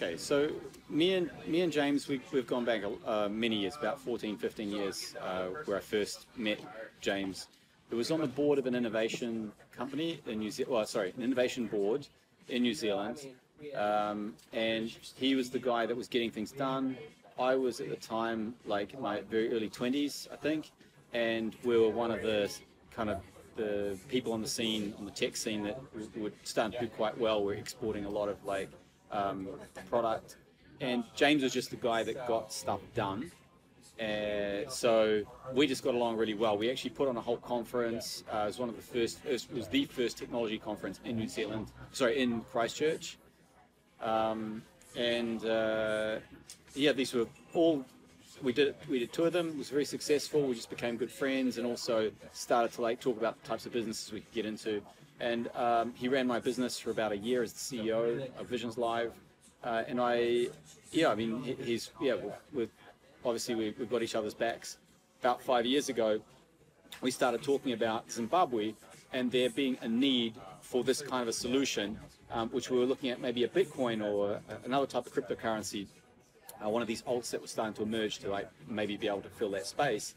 Okay, so me and James, we've gone back many years, about 14, 15 years, where I first met James. It was on the board of an innovation company in New Zealand. Well, sorry, an innovation board in New Zealand, and he was the guy that was getting things done. I was at the time like in my very early 20s, I think, and we were one of the kind of the people on the scene, on the tech scene, that would start to do quite well. We're exporting a lot of like product, and James was just the guy that got stuff done. So we just got along really well. We actually put on a whole conference. It was one of the first. It was the first technology conference in New Zealand. Sorry, in Christchurch. Yeah, these were all. We did two of them. It was very successful. We just became good friends, and also started to like talk about the types of businesses we could get into. And he ran my business for about a year as the CEO of Visions Live. And obviously we've got each other's backs. About 5 years ago, we started talking about Zimbabwe and there being a need for this kind of a solution, which we were looking at maybe a Bitcoin or another type of cryptocurrency, one of these alts that were starting to emerge to like maybe be able to fill that space.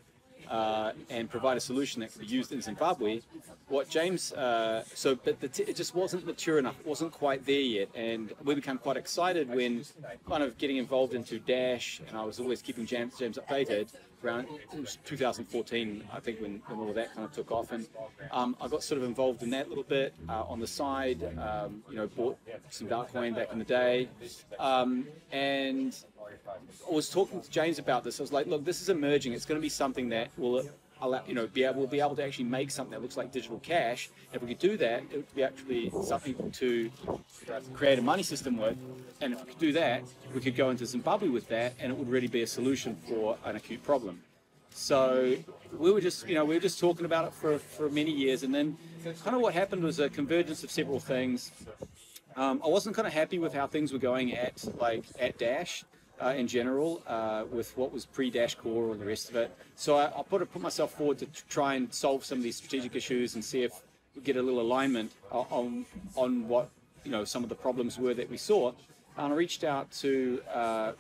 And provide a solution that could be used in Zimbabwe. What James, it just wasn't mature enough. It wasn't quite there yet, and we became quite excited when kind of getting involved into Dash, and I was always keeping James updated. Around it was 2014, I think, when all of that kind of took off, and I got sort of involved in that a little bit on the side. Bought some Darkcoin back in the day, and I was talking to James about this. I was like, look, this is emerging. It's going to be something that will allow, we'll be able to actually make something that looks like digital cash. If we could do that, it would be actually something to create a money system with. And if we could do that, we could go into Zimbabwe with that, and it would really be a solution for an acute problem. So we were just talking about it for many years, and then kind of what happened was a convergence of several things. I wasn't kind of happy with how things were going at Dash. In general, with what was pre-Dash Core and the rest of it. So I put myself forward to try and solve some of these strategic issues and see if we get a little alignment on what some of the problems were that we saw. And I reached out to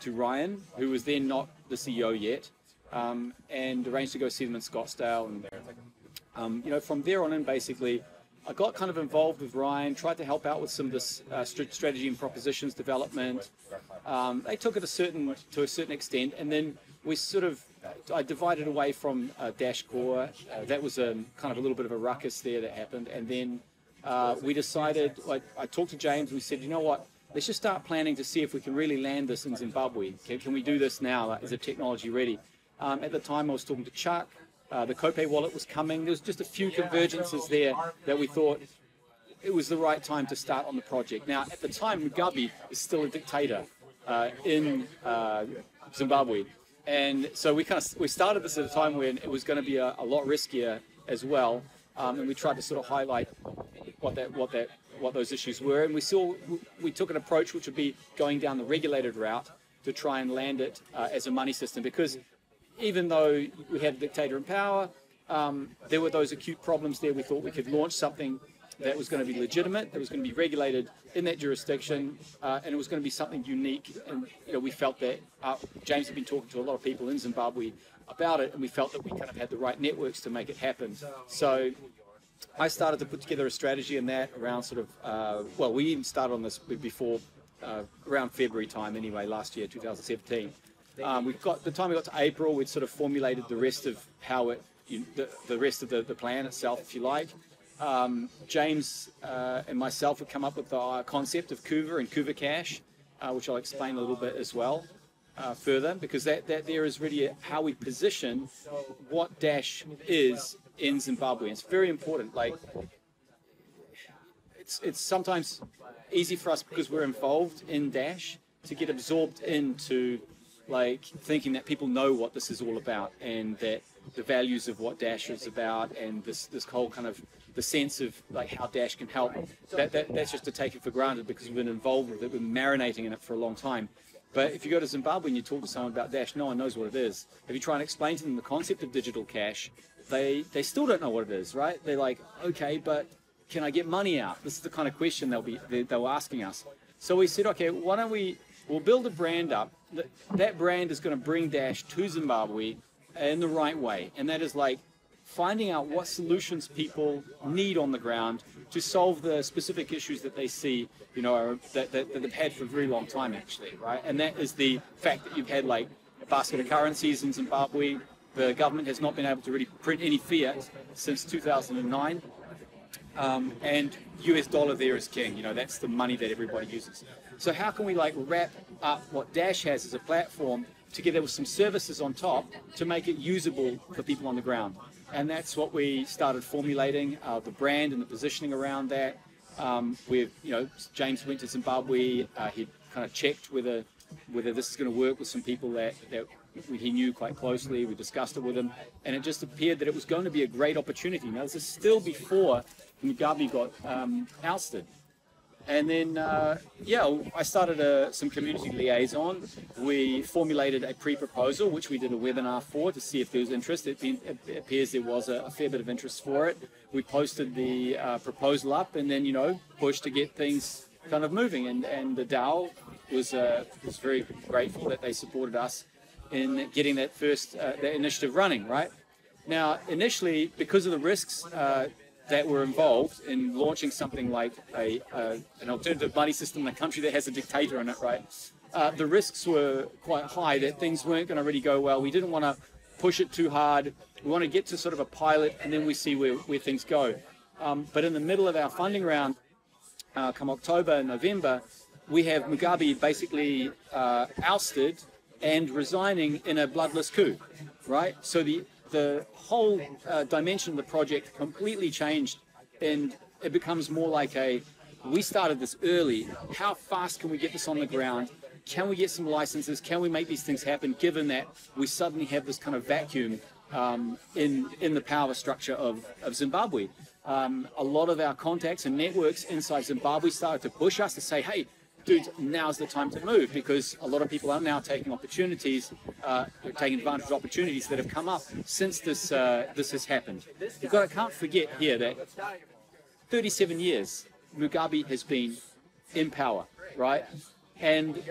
Ryan, who was then not the CEO yet, and arranged to go see them in Scottsdale. And from there on in, basically, I got kind of involved with Ryan, tried to help out with some of this strategy and propositions development. They took it to a certain extent, and then I divided away from Dash Core. That was kind of a little bit of a ruckus there that happened, and then we decided, I talked to James, and we said, you know what, let's just start planning to see if we can really land this in Zimbabwe. Can we do this now? Is the technology ready? At the time, I was talking to Chuck. The Copay wallet was coming. There was just a few convergences there that we thought it was the right time to start on the project. Now, at the time, Mugabe is still a dictator in Zimbabwe, and so we started this at a time when it was going to be a lot riskier as well, and we tried to sort of highlight what those issues were, and we took an approach which would be going down the regulated route to try and land it as a money system, because even though we had a dictator in power, there were those acute problems there. We thought we could launch something that was going to be legitimate, that was going to be regulated in that jurisdiction, and it was going to be something unique. And we felt that James had been talking to a lot of people in Zimbabwe about it, and we felt that we kind of had the right networks to make it happen. So I started to put together a strategy in that around sort of, we even started on this before, around February time anyway, last year, 2017. The time we got to April, we'd sort of formulated the rest of how the rest of the plan itself, if you like. James and myself had come up with the concept of Kuva and Kuvacash, which I'll explain a little bit as well further, because that there is really how we position what Dash is in Zimbabwe. It's very important. Like, it's sometimes easy for us because we're involved in Dash to get absorbed into thinking that people know what this is all about, and that the values of what Dash is about, and this whole kind of the sense of how Dash can help. That's just to take it for granted because we've been involved with it, we've been marinating in it for a long time. But if you go to Zimbabwe and you talk to someone about Dash, no one knows what it is. If you try and explain to them the concept of digital cash, they still don't know what it is, right? They're like, okay, but can I get money out? This is the kind of question they were asking us. So we said, okay, why don't we we'll build a brand up. That brand is going to bring Dash to Zimbabwe in the right way. And that is like finding out what solutions people need on the ground to solve the specific issues that they see, you know, that they've had for a very long time, actually, right? And that is the fact that you've had like a basket of currencies in Zimbabwe. The government has not been able to really print any fiat since 2009. And US dollar there is king, you know, that's the money that everybody uses. So how can we like wrap up what Dash has as a platform together with some services on top to make it usable for people on the ground? And that's what we started formulating, the brand and the positioning around that. We've, you know, James went to Zimbabwe, he kind of checked whether this is going to work with some people that he knew quite closely. We discussed it with him, and it just appeared that it was going to be a great opportunity. Now, this is still before Mugabe got ousted. And then, I started some community liaison. We formulated a pre-proposal, which we did a webinar for to see if there was interest. It appears there was a fair bit of interest for it. We posted the proposal up and then, you know, pushed to get things kind of moving. And the DAO was very grateful that they supported us in getting that that initiative running, right? Now, initially, because of the risks that were involved in launching something like an alternative money system in a country that has a dictator in it, right? The risks were quite high that things weren't going to really go well. We didn't want to push it too hard. We want to get to sort of a pilot and then we see where things go. But in the middle of our funding round, come October and November, we have Mugabe basically ousted and resigning in a bloodless coup, right? So the whole dimension of the project completely changed, and it becomes more like we started this early. How fast can we get this on the ground? Can we get some licenses? Can we make these things happen, given that we suddenly have this kind of vacuum in the power structure of Zimbabwe? A lot of our contacts and networks inside Zimbabwe started to push us to say, hey, dude, now's the time to move, because a lot of people are now taking opportunities, taking advantage of opportunities that have come up since this has happened. Can't forget here that 37 years Mugabe has been in power, right? And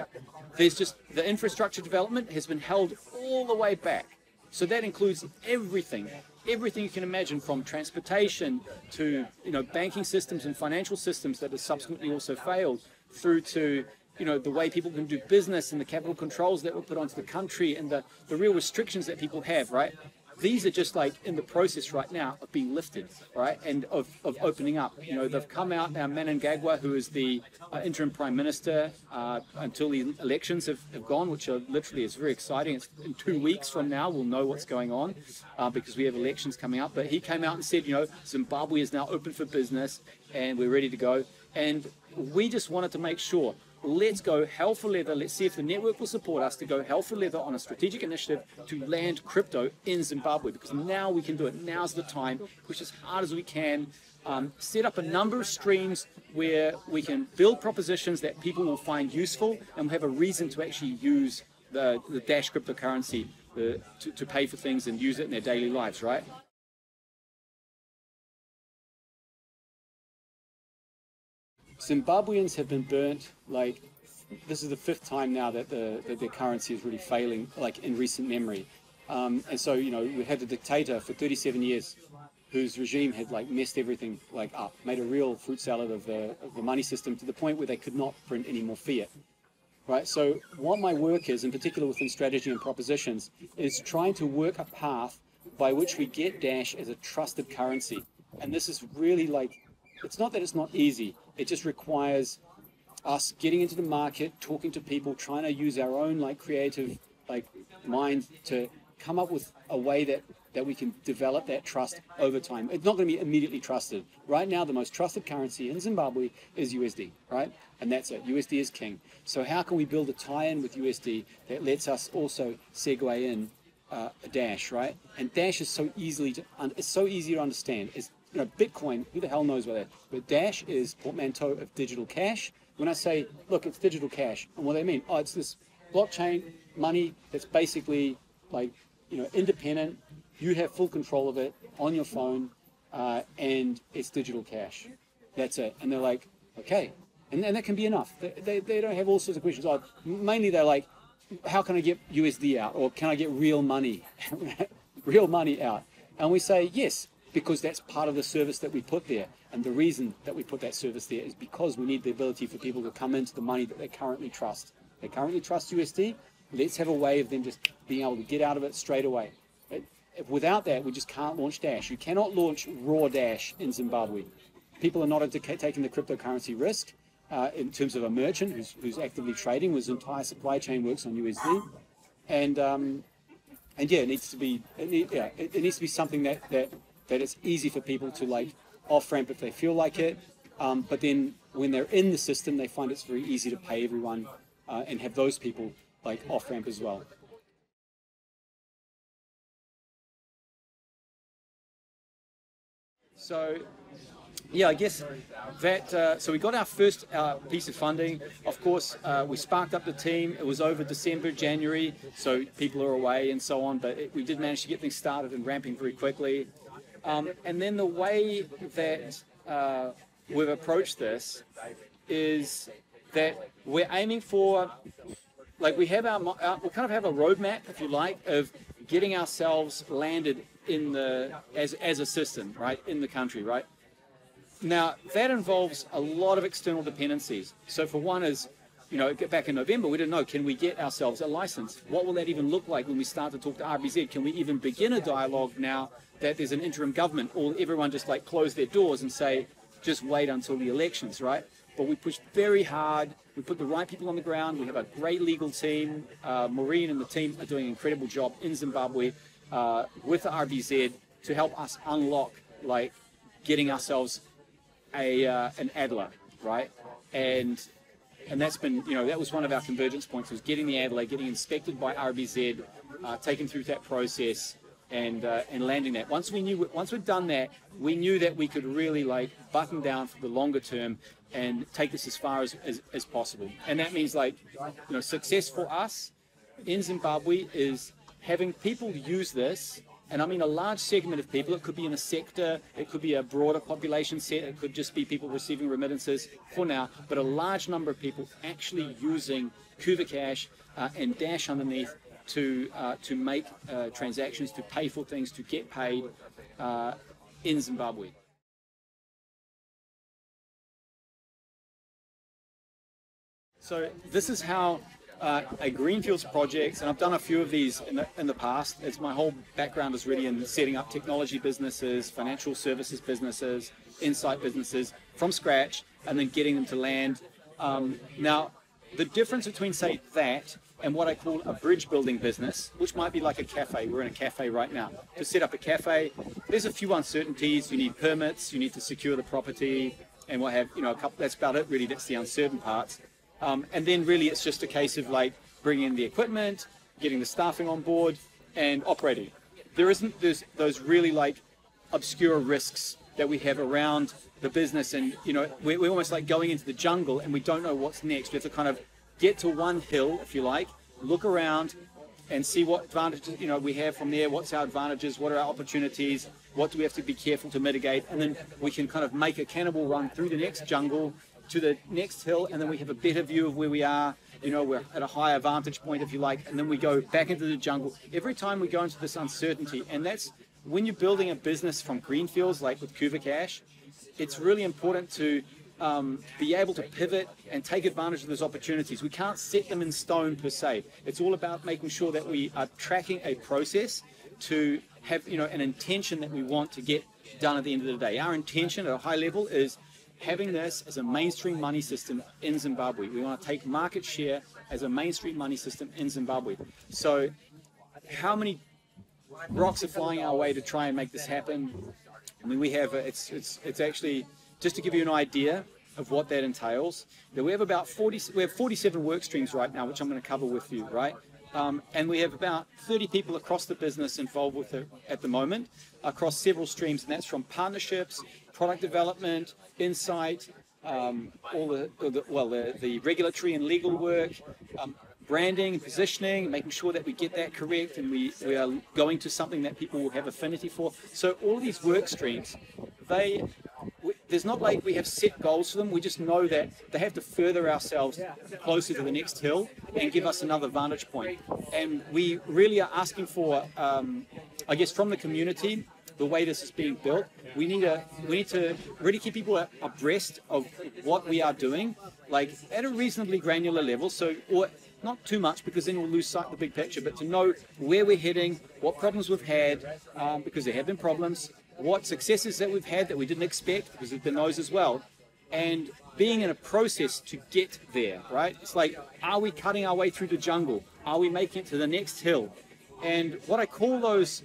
there's just the infrastructure development has been held all the way back. So that includes everything you can imagine, from transportation to, you know, banking systems and financial systems that have subsequently also failed, through to, you know, the way people can do business and the capital controls that were put onto the country and the real restrictions that people have, right? These are just like in the process right now of being lifted, right? And of opening up. You know, they've come out now, Mnangagwa, who is the interim prime minister until the elections have gone, which are literally is very exciting. It's in 2 weeks from now, we'll know what's going on because we have elections coming up. But he came out and said, you know, Zimbabwe is now open for business and we're ready to go. And we just wanted to make sure, let's go hell for leather. Let's see if the network will support us to go hell for leather on a strategic initiative to land crypto in Zimbabwe, because now we can do it. Now's the time, push as hard as we can, set up a number of streams where we can build propositions that people will find useful and have a reason to actually use the Dash cryptocurrency to pay for things and use it in their daily lives, right? Zimbabweans have been burnt, like, this is the 5th time now that their currency is really failing, like, in recent memory. And so, you know, we had the dictator for 37 years whose regime had, like, messed everything, like, up, made a real fruit salad of the money system to the point where they could not print any more fiat, right? So what my work is, in particular within strategy and propositions, is trying to work a path by which we get Dash as a trusted currency. And this is really, like, it's not that it's not easy. It just requires us getting into the market, talking to people, trying to use our own, like, creative, like, mind to come up with a way that we can develop that trust over time. It's not going to be immediately trusted. Right now, the most trusted currency in Zimbabwe is USD, right? And that's it. USD is king. So how can we build a tie-in with USD that lets us also segue in a Dash, right? And Dash is so easy to understand. It's, you know, Bitcoin, who the hell knows about that? But Dash is portmanteau of digital cash. When I say, look, it's digital cash, and what do they mean? Oh, it's this blockchain money that's basically, like, you know, independent. You have full control of it on your phone, and it's digital cash. That's it. And they're like, okay. and that can be enough. They don't have all sorts of questions. Mainly they're like, how can I get USD out, or can I get real money, real money out? And we say yes, because that's part of the service that we put there. And the reason that we put that service there is because we need the ability for people to come into the money that they currently trust. They currently trust USD. Let's have a way of them just being able to get out of it straight away. Without that, we just can't launch Dash. You cannot launch raw Dash in Zimbabwe. People are not taking the cryptocurrency risk in terms of a merchant who's actively trading, whose entire supply chain works on USD. And yeah, it needs to be it needs to be something that it's easy for people to like off-ramp if they feel like it. But then when they're in the system, they find it's very easy to pay everyone and have those people like off-ramp as well. So, yeah, I guess that, so we got our first piece of funding. Of course, we sparked up the team. It was over December, January, so people are away and so on, but we did manage to get things started and ramping very quickly. And then the way that we've approached this is that we're aiming for, like we have we kind of have a roadmap, if you like, of getting ourselves landed in as a system, right, in the country, right? Now, that involves a lot of external dependencies. So for one is, you know, back in November, we didn't know, can we get ourselves a license? What will that even look like when we start to talk to RBZ? Can we even begin a dialogue now that there's an interim government, or everyone just like close their doors and say, just wait until the elections, right? But we pushed very hard. We put the right people on the ground. We have a great legal team. Maureen and the team are doing an incredible job in Zimbabwe with the RBZ to help us unlock, like, getting ourselves an ADLA, right? And that's been, you know, that was one of our convergence points, was getting the ADLA, getting inspected by RBZ, taken through that process, and landing that. Once we'd done that, we knew that we could really like button down for the longer term and take this as far as possible. And that means, like, you know, success for us in Zimbabwe is having people use this. And I mean a large segment of people. It could be in a sector, it could be a broader population set, it could just be people receiving remittances for now, but a large number of people actually using Kuvacash and Dash underneath to make transactions, to pay for things, to get paid in Zimbabwe. So this is how a greenfields project, and I've done a few of these in the past. It's my whole background is really in setting up technology businesses, financial services businesses, insight businesses from scratch, and then getting them to land. Now, the difference between, say, that and what I call a bridge building business, which might be like a cafe. We're in a cafe right now. To set up a cafe, there's a few uncertainties. You need permits, you need to secure the property, and what have, you know, a couple. That's about it, really. That's the uncertain parts. And then really it's just a case of like bringing in the equipment, getting the staffing on board, and operating. There's those really like obscure risks that we have around the business, and you know, we're almost like going into the jungle and we don't know what's next. We have to kind of get to one hill, if you like, look around and see what advantages, you know, we have from there. What's our advantages? What are our opportunities? What do we have to be careful to mitigate? And then we can kind of make a cannonball run through the next jungle to the next hill, and then we have a better view of where we are. You know, we're at a higher vantage point, if you like, and then we go back into the jungle. Every time we go into this uncertainty, and that's when you're building a business from greenfields, like with Kuvacash, it's really important to be able to pivot and take advantage of those opportunities. We can't set them in stone per se. It's all about making sure that we are tracking a process to have, you know, an intention that we want to get done at the end of the day. Our intention at a high level is having this as a mainstream money system in Zimbabwe. We want to take market share as a mainstream money system in Zimbabwe. So how many rocks are flying our way to try and make this happen? I mean, we have, it's actually, just to give you an idea of what that entails, that we have about 47 work streams right now, which I'm going to cover with you, right? And we have about 30 people across the business involved with it at the moment, across several streams, and that's from partnerships, product development, insight, all the regulatory and legal work, branding, positioning, making sure that we get that correct, and we are going to something that people will have affinity for. So all of these work streams, there's not like we have set goals for them. We just know that they have to further ourselves closer to the next hill and give us another vantage point. And we really are asking for, I guess, from the community, the way this is being built, we need to really keep people abreast of what we are doing, like at a reasonably granular level. So, or not too much, because then we'll lose sight of the big picture, but to know where we're heading, what problems we've had, because there have been problems, what successes that we've had that we didn't expect, because there's been those as well, and being in a process to get there, right? It's like, are we cutting our way through the jungle? Are we making it to the next hill? And what I call those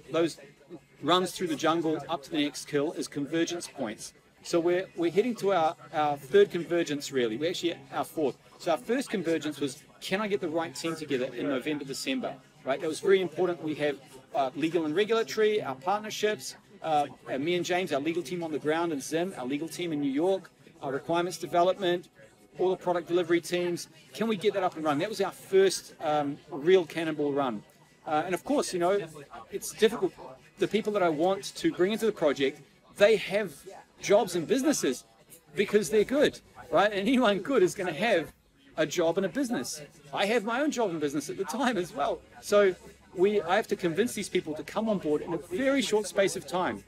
runs through the jungle up to the next hill is convergence points. So we're heading to our third convergence, really. We're actually at our fourth. So our first convergence was, can I get the right team together in November, December, right? That was very important. We have legal and regulatory, our partnerships, me and James, our legal team on the ground, and Zim, our legal team in New York, our requirements development, all the product delivery teams. Can we get that up and running? That was our first real cannonball run. And of course, you know, it's difficult. The people that I want to bring into the project, they have jobs and businesses because they're good, right? And anyone good is going to have a job and a business. I have my own job and business at the time as well. So I have to convince these people to come on board in a very short space of time.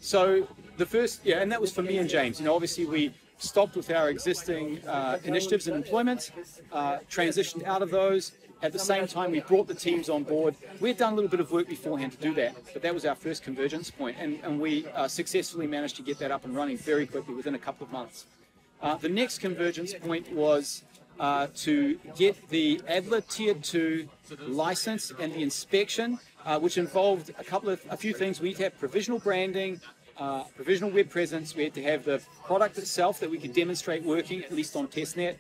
So the first, and that was for me and James. You know, obviously we stopped with our existing initiatives and employment, transitioned out of those. At the same time, we brought the teams on board. We had done a little bit of work beforehand to do that, but that was our first convergence point, and we successfully managed to get that up and running very quickly within a couple of months. The next convergence point was to get the Adler Tier 2 license and the inspection, which involved a few things. We need to have provisional branding, provisional web presence. We had to have the product itself that we could demonstrate working, at least on testnet,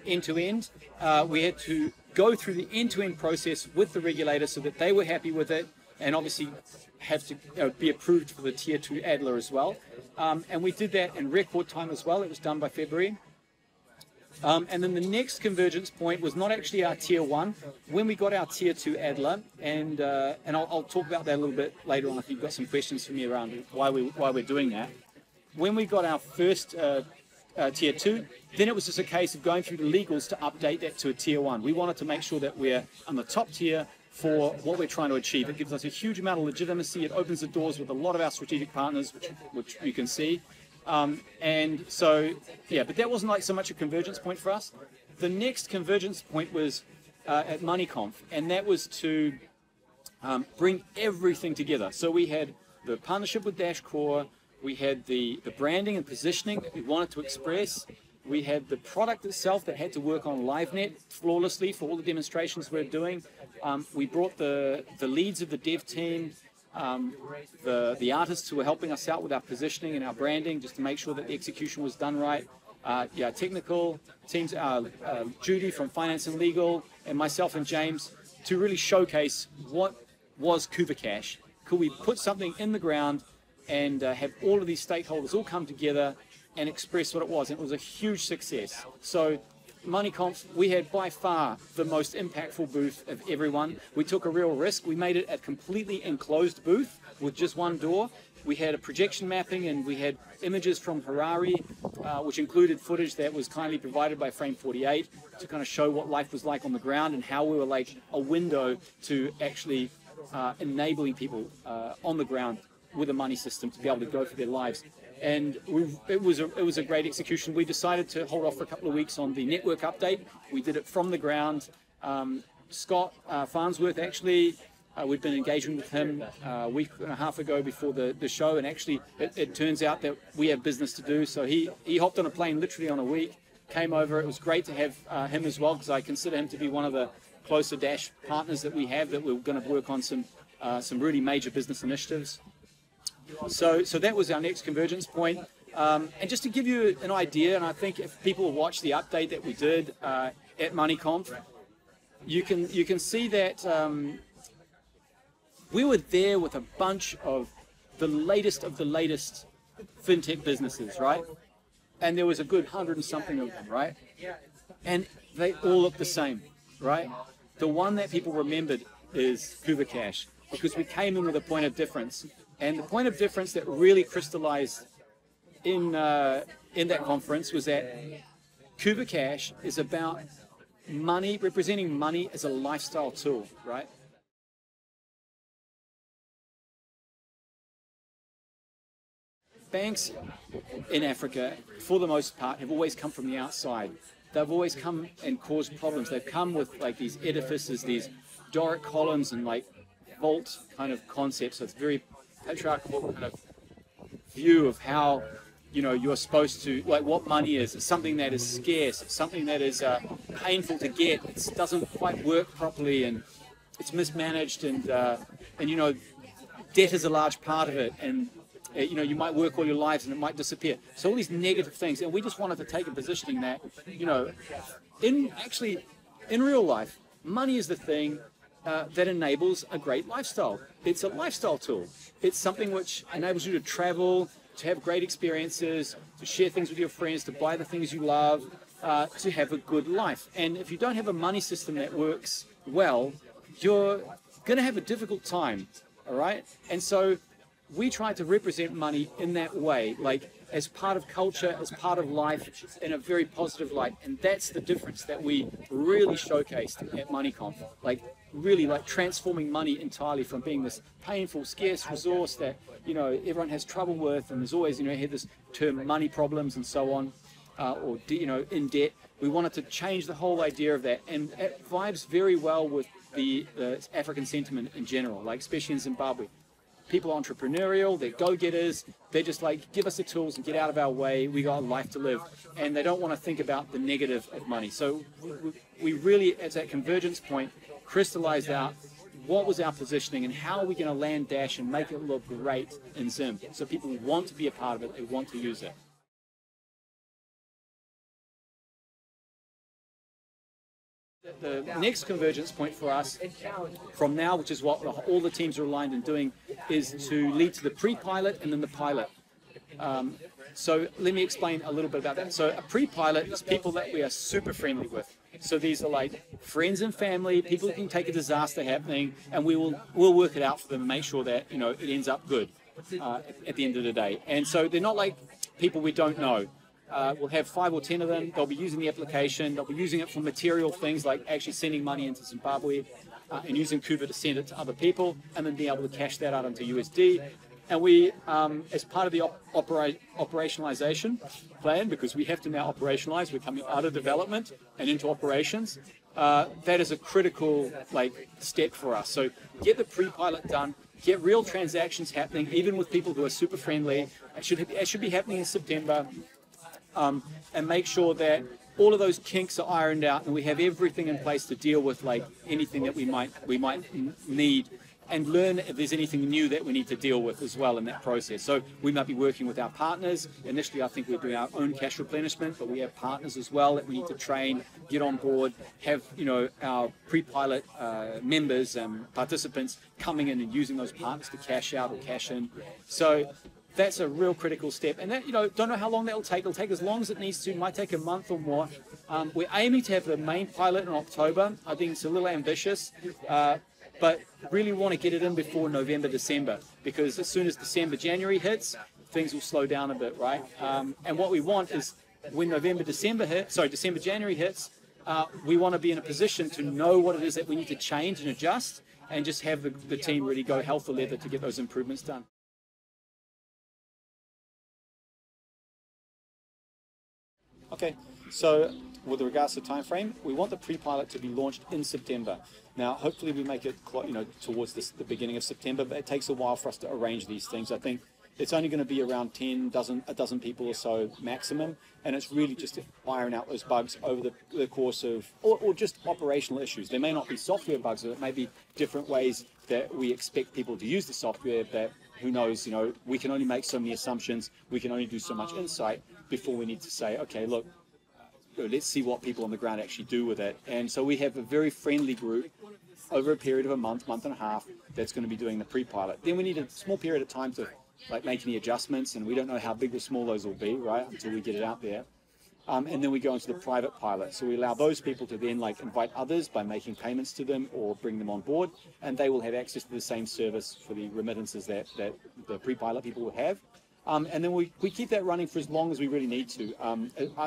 end-to-end. We had to go through the end-to-end process with the regulator so that they were happy with it, and obviously have to be approved for the Tier 2 Adler as well. And we did that in record time as well. It was done by February. And then the next convergence point was not actually our Tier 1. When we got our Tier 2 Adler, and I'll talk about that a little bit later on if you've got some questions for me around why we're doing that. When we got our first Tier 2, then it was just a case of going through the legals to update that to a Tier 1. We wanted to make sure that we're on the top tier for what we're trying to achieve. It gives us a huge amount of legitimacy. It opens the doors with a lot of our strategic partners, which you can see. And so, yeah, but that wasn't like so much a convergence point for us. The next convergence point was at MoneyConf, and that was to bring everything together. So we had the partnership with DashCore, we had the branding and positioning that we wanted to express, we had the product itself that had to work on LiveNet flawlessly for all the demonstrations we're doing. We brought the leads of the dev team, the artists who were helping us out with our positioning and our branding, just to make sure that the execution was done right. Technical teams, Judy from Finance and Legal, and myself and James, to really showcase what was Kuvacash. Could we put something in the ground and have all of these stakeholders all come together and express what it was? And it was a huge success. So MoneyConf, we had by far the most impactful booth of everyone. We took a real risk. We made it a completely enclosed booth with just one door. We had a projection mapping, and we had images from Harare, which included footage that was kindly provided by Frame 48 to kind of show what life was like on the ground and how we were like a window to actually enabling people on the ground with a money system to be able to go for their lives. And it was a great execution. We decided to hold off for a couple of weeks on the network update. We did it from the ground. Scott Farnsworth, actually, we've been engaging with him a week and a half ago before the show, and actually it turns out that we have business to do. So he hopped on a plane literally on a week, came over. It was great to have him as well, because I consider him to be one of the closer Dash partners that we have, that we're going to work on some really major business initiatives. So that was our next convergence point. And just to give you an idea, and I think if people watch the update that we did at MoneyConf, you can see that we were there with a bunch of the latest fintech businesses, right? And there was a good 100 and something of them, right? And they all look the same, right? The one that people remembered is Kuvacash, because we came in with a point of difference. And the point of difference that really crystallized in that conference was that Kuvacash is about money, representing money as a lifestyle tool, right? Banks in Africa, for the most part, have always come from the outside. They've always come and caused problems. They've come with like these edifices, these Doric columns and like vault kind of concepts. So it's very patriarchal kind of view of how, you know, you're supposed to, like what money is. It's something that is scarce. It's something that is painful to get. It doesn't quite work properly, and it's mismanaged, and you know, debt is a large part of it, and you know, you might work all your lives and it might disappear. So all these negative things, and we just wanted to take a positioning that, you know, in real life, money is the thing that enables a great lifestyle. It's a lifestyle tool. It's something which enables you to travel, to have great experiences, to share things with your friends, to buy the things you love, to have a good life. And if you don't have a money system that works well, you're going to have a difficult time, all right? And so we try to represent money in that way, like as part of culture, as part of life, in a very positive light. And that's the difference that we really showcased at MoneyConf. Like really like transforming money entirely from being this painful, scarce resource that, you know, everyone has trouble with, and there's always, you know, had this term money problems and so on, or, you know, in debt. We wanted to change the whole idea of that, and it vibes very well with the African sentiment in general, like especially in Zimbabwe. People are entrepreneurial, they're go-getters, they're just like, give us the tools and get out of our way, we got a life to live. And they don't want to think about the negative of money. So we really, at that convergence point, crystallized out what was our positioning and how are we going to land Dash and make it look great in Zim. So people want to be a part of it, they want to use it. The next convergence point for us from now, which is what all the teams are aligned in doing, is to lead to the pre-pilot and then the pilot. So let me explain a little bit about that. So a pre-pilot is people that we are super friendly with. So these are like friends and family, people who can take a disaster happening, and we'll work it out for them and make sure that, you know, it ends up good at the end of the day. And so they're not like people we don't know. We'll have 5 or 10 of them. They'll be using the application. They'll be using it for material things like actually sending money into Zimbabwe and using Kuva to send it to other people, and then being able to cash that out into USD. And we, as part of the operationalization plan, because we have to now operationalize, we're coming out of development and into operations, that is a critical step for us. So get the pre-pilot done, get real transactions happening, even with people who are super friendly. It should be happening in September. And make sure that all of those kinks are ironed out and we have everything in place to deal with anything that we might need, and learn if there's anything new that we need to deal with as well in that process. So we might be working with our partners. Initially, I think we're doing our own cash replenishment, but we have partners as well that we need to train, get on board, have, you know, our pre-pilot members and participants coming in and using those partners to cash out or cash in. So that's a real critical step, and that, you know, don't know how long that will take. It'll take as long as it needs to. It might take a month or more. We're aiming to have the main pilot in October. I think it's a little ambitious, but really want to get it in before November, December, because as soon as December, January hits, things will slow down a bit, right? And what we want is when December, January hits, we want to be in a position to know what it is that we need to change and adjust, and just have the team really go hell for leather to get those improvements done. Okay, so with regards to time frame, we want the pre-pilot to be launched in September. Now, hopefully we make it, you know, towards the beginning of September, but it takes a while for us to arrange these things. I think it's only going to be around a dozen people or so maximum, and it's really just ironing out those bugs over the course of, or just operational issues. There may not be software bugs, but it may be different ways that we expect people to use the software that, who knows, you know, we can only make so many assumptions, we can only do so much insight before we need to say, okay, look, let's see what people on the ground actually do with it. And so we have a very friendly group over a period of a month and a half that's going to be doing the pre-pilot. Then we need a small period of time to make any adjustments, and we don't know how big or small those will be, right, until we get it out there. And then we go into the private pilot. So we allow those people to then invite others by making payments to them or bring them on board, and they will have access to the same service for the remittances that the pre-pilot people will have. And then we keep that running for as long as we really need to,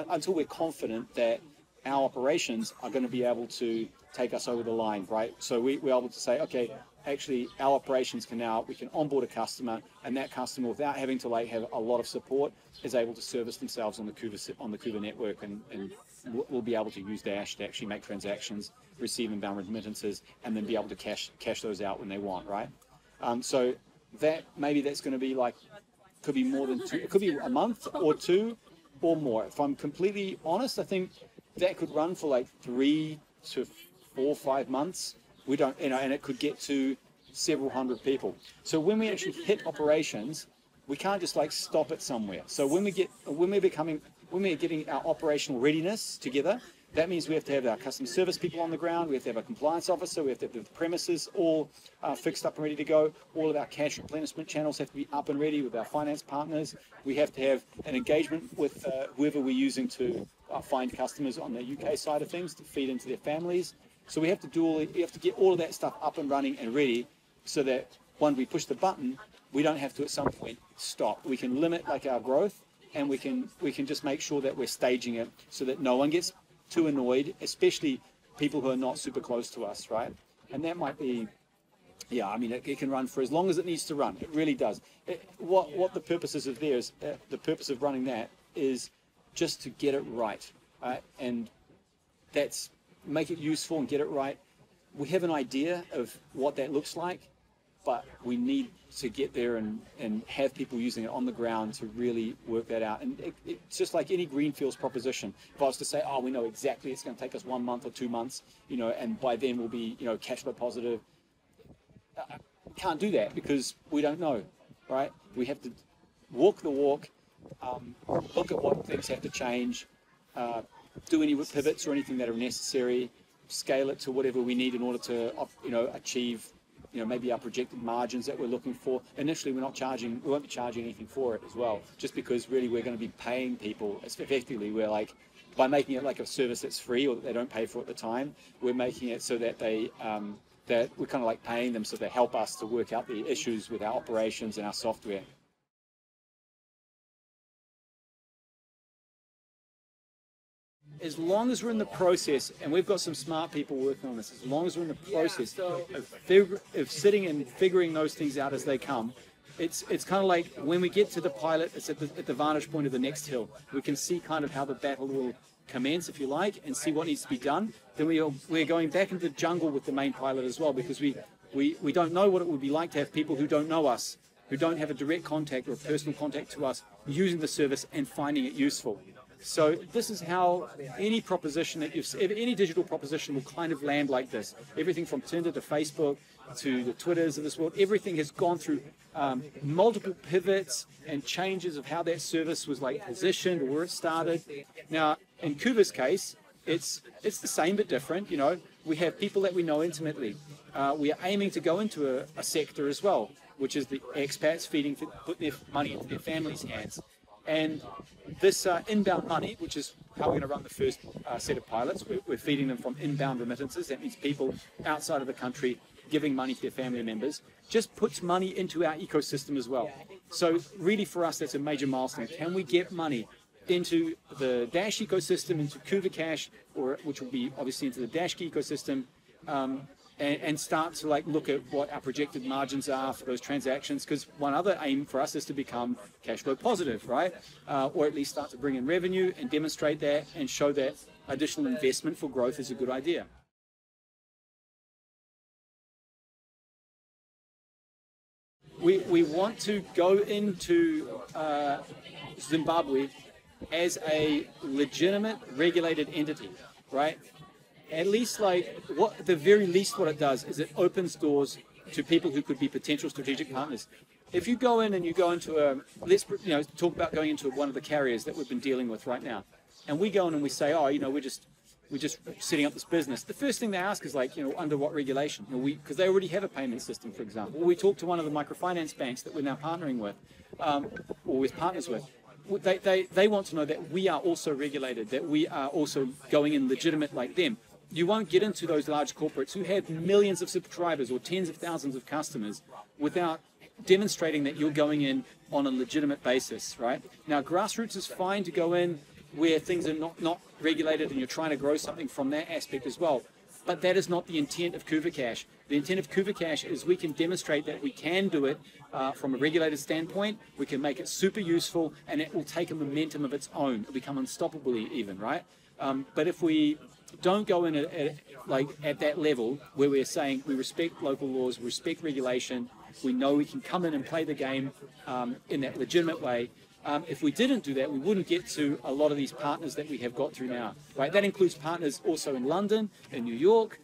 until we're confident that our operations are going to be able to take us over the line, right? So we're able to say, okay, actually our operations we can onboard a customer, and that customer, without having to have a lot of support, is able to service themselves on the Kuva network, and we'll be able to use Dash to actually make transactions, receive inbound remittances, and then be able to cash those out when they want, right? So that's going to be could be more than 2, it could be a month or 2 or more. If I'm completely honest, I think that could run for 3 to 4, 5 months. We don't, and it could get to several hundred people. So when we actually hit operations, we can't just stop it somewhere. So when we're getting our operational readiness together, that means we have to have our customer service people on the ground, we have to have a compliance officer, we have to have the premises all fixed up and ready to go. All of our cash replenishment channels have to be up and ready with our finance partners. We have to have an engagement with whoever we're using to find customers on the UK side of things to feed into their families. So we have to get all of that stuff up and running and ready, so that when we push the button, we don't have to at some point stop. We can limit our growth, and we can just make sure that we're staging it so that no one gets too annoyed, especially people who are not super close to us, right? And that might be, it can run for as long as it needs to run. It really does. What the purpose is of there is, the purpose of running that is just to get it right, and that's make it useful and get it right. We have an idea of what that looks like, but we need to get there and have people using it on the ground to really work that out. And it's just like any greenfields proposition. If I was to say, we know exactly it's going to take us 1 month or 2 months, and by then we'll be, cash flow positive. We can't do that because we don't know, right? We have to walk the walk, look at what things have to change, do any pivots or anything that are necessary, scale it to whatever we need in order to, achieve, maybe our projected margins that we're looking for. Initially, we won't be charging anything for it as well, just because really we're going to be paying people. Effectively, we're by making it a service that's free or that they don't pay for at the time, we're making it so that that we're kind of paying them so they help us to work out the issues with our operations and our software. As long as we're in the process, and we've got some smart people working on this, as long as we're in the process of sitting and figuring those things out as they come, it's kind of like when we get to the pilot, it's at the vantage point of the next hill. We can see kind of how the battle will commence, if you like, and see what needs to be done. Then we're going back into the jungle with the main pilot as well, because we don't know what it would be like to have people who don't know us, who don't have a direct contact or a personal contact to us, using the service and finding it useful. So this is how any proposition any digital proposition will kind of land like this. Everything from Tinder to Facebook to the Twitters of this world, everything has gone through multiple pivots and changes of how that service was positioned or where it started. Now, in Kuva's case, it's the same but different. We have people that we know intimately. We are aiming to go into a sector as well, which is the expats putting their money into their families' hands. And this inbound money, which is how we're going to run the first set of pilots, we're feeding them from inbound remittances. That means people outside of the country giving money to their family members, just puts money into our ecosystem as well. So really for us, that's a major milestone. Can we get money into the Dash ecosystem, into Kuvacash, which will be obviously into the Dash ecosystem, and start to look at what our projected margins are for those transactions, because one other aim for us is to become cash flow positive, right? Or at least start to bring in revenue and demonstrate that and show that additional investment for growth is a good idea. We want to go into Zimbabwe as a legitimate regulated entity, right? At least the very least what it does is it opens doors to people who could be potential strategic partners. If you go in and you go into let's talk about going into one of the carriers that we've been dealing with right now, and we go in and we say, we're just setting up this business. The first thing they ask is under what regulation? Because they already have a payment system, for example. Or we talk to one of the microfinance banks that we're now partnering with, or with partners with. They want to know that we are also regulated, that we are also going in legitimate like them. You won't get into those large corporates who have millions of subscribers or tens of thousands of customers without demonstrating that you're going in on a legitimate basis, right? Now, grassroots is fine to go in where things are not regulated and you're trying to grow something from that aspect as well. But that is not the intent of Kuvacash. The intent of Kuvacash is we can demonstrate that we can do it from a regulated standpoint. We can make it super useful, and it will take a momentum of its own. It'll become unstoppable even, right? But if we don't go in at that level where we're saying we respect local laws, we respect regulation, we know we can come in and play the game in that legitimate way. If we didn't do that, we wouldn't get to a lot of these partners that we have got through now, right? That includes partners also in London, in New York,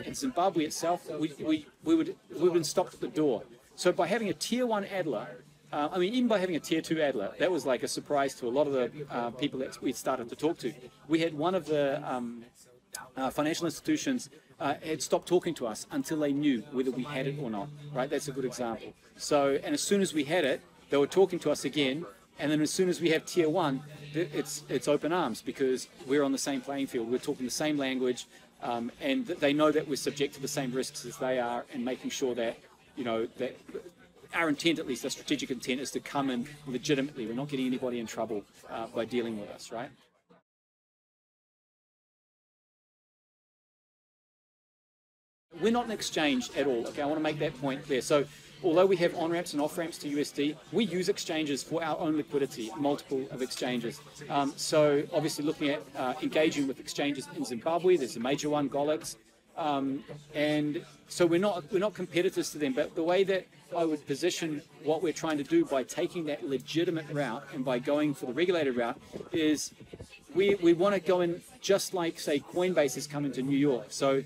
in Zimbabwe itself. We would have been stopped at the door. So by having a tier 1 Adler, even by having a tier 2 Adler, that was like a surprise to a lot of the people that we started to talk to. We had one of the financial institutions had stopped talking to us until they knew whether we had it or not, right? That's a good example. So, and as soon as we had it, they were talking to us again, and then as soon as we have tier 1, it's open arms because we're on the same playing field. We're talking the same language, and they know that we're subject to the same risks as they are, and making sure that, that our intent, at least our strategic intent, is to come in legitimately. We're not getting anybody in trouble by dealing with us, right? We're not an exchange at all. Okay, I want to make that point clear. So, although we have on-ramps and off-ramps to USD, we use exchanges for our own liquidity, multiple of exchanges. So, obviously, looking at engaging with exchanges in Zimbabwe, there's a major one, Golix, and so we're not competitors to them. But the way that I would position what we're trying to do by taking that legitimate route and by going for the regulated route is we want to go in just like, say, Coinbase is coming to New York. So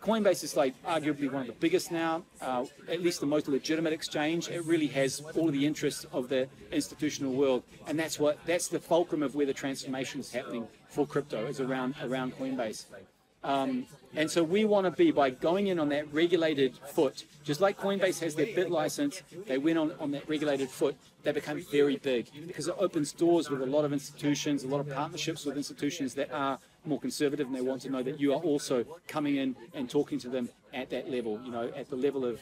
Coinbase is like arguably one of the biggest now, at least the most legitimate exchange. It really has all of the interests of the institutional world, and that's the fulcrum of where the transformation is happening for crypto, is around Coinbase. And so we want to be, by going in on that regulated foot, just like Coinbase has their BIT license, they went on that regulated foot, they become very big because it opens doors with a lot of institutions, a lot of partnerships with institutions that are more conservative, and they want to know that you are also coming in and talking to them at that level, at the level of,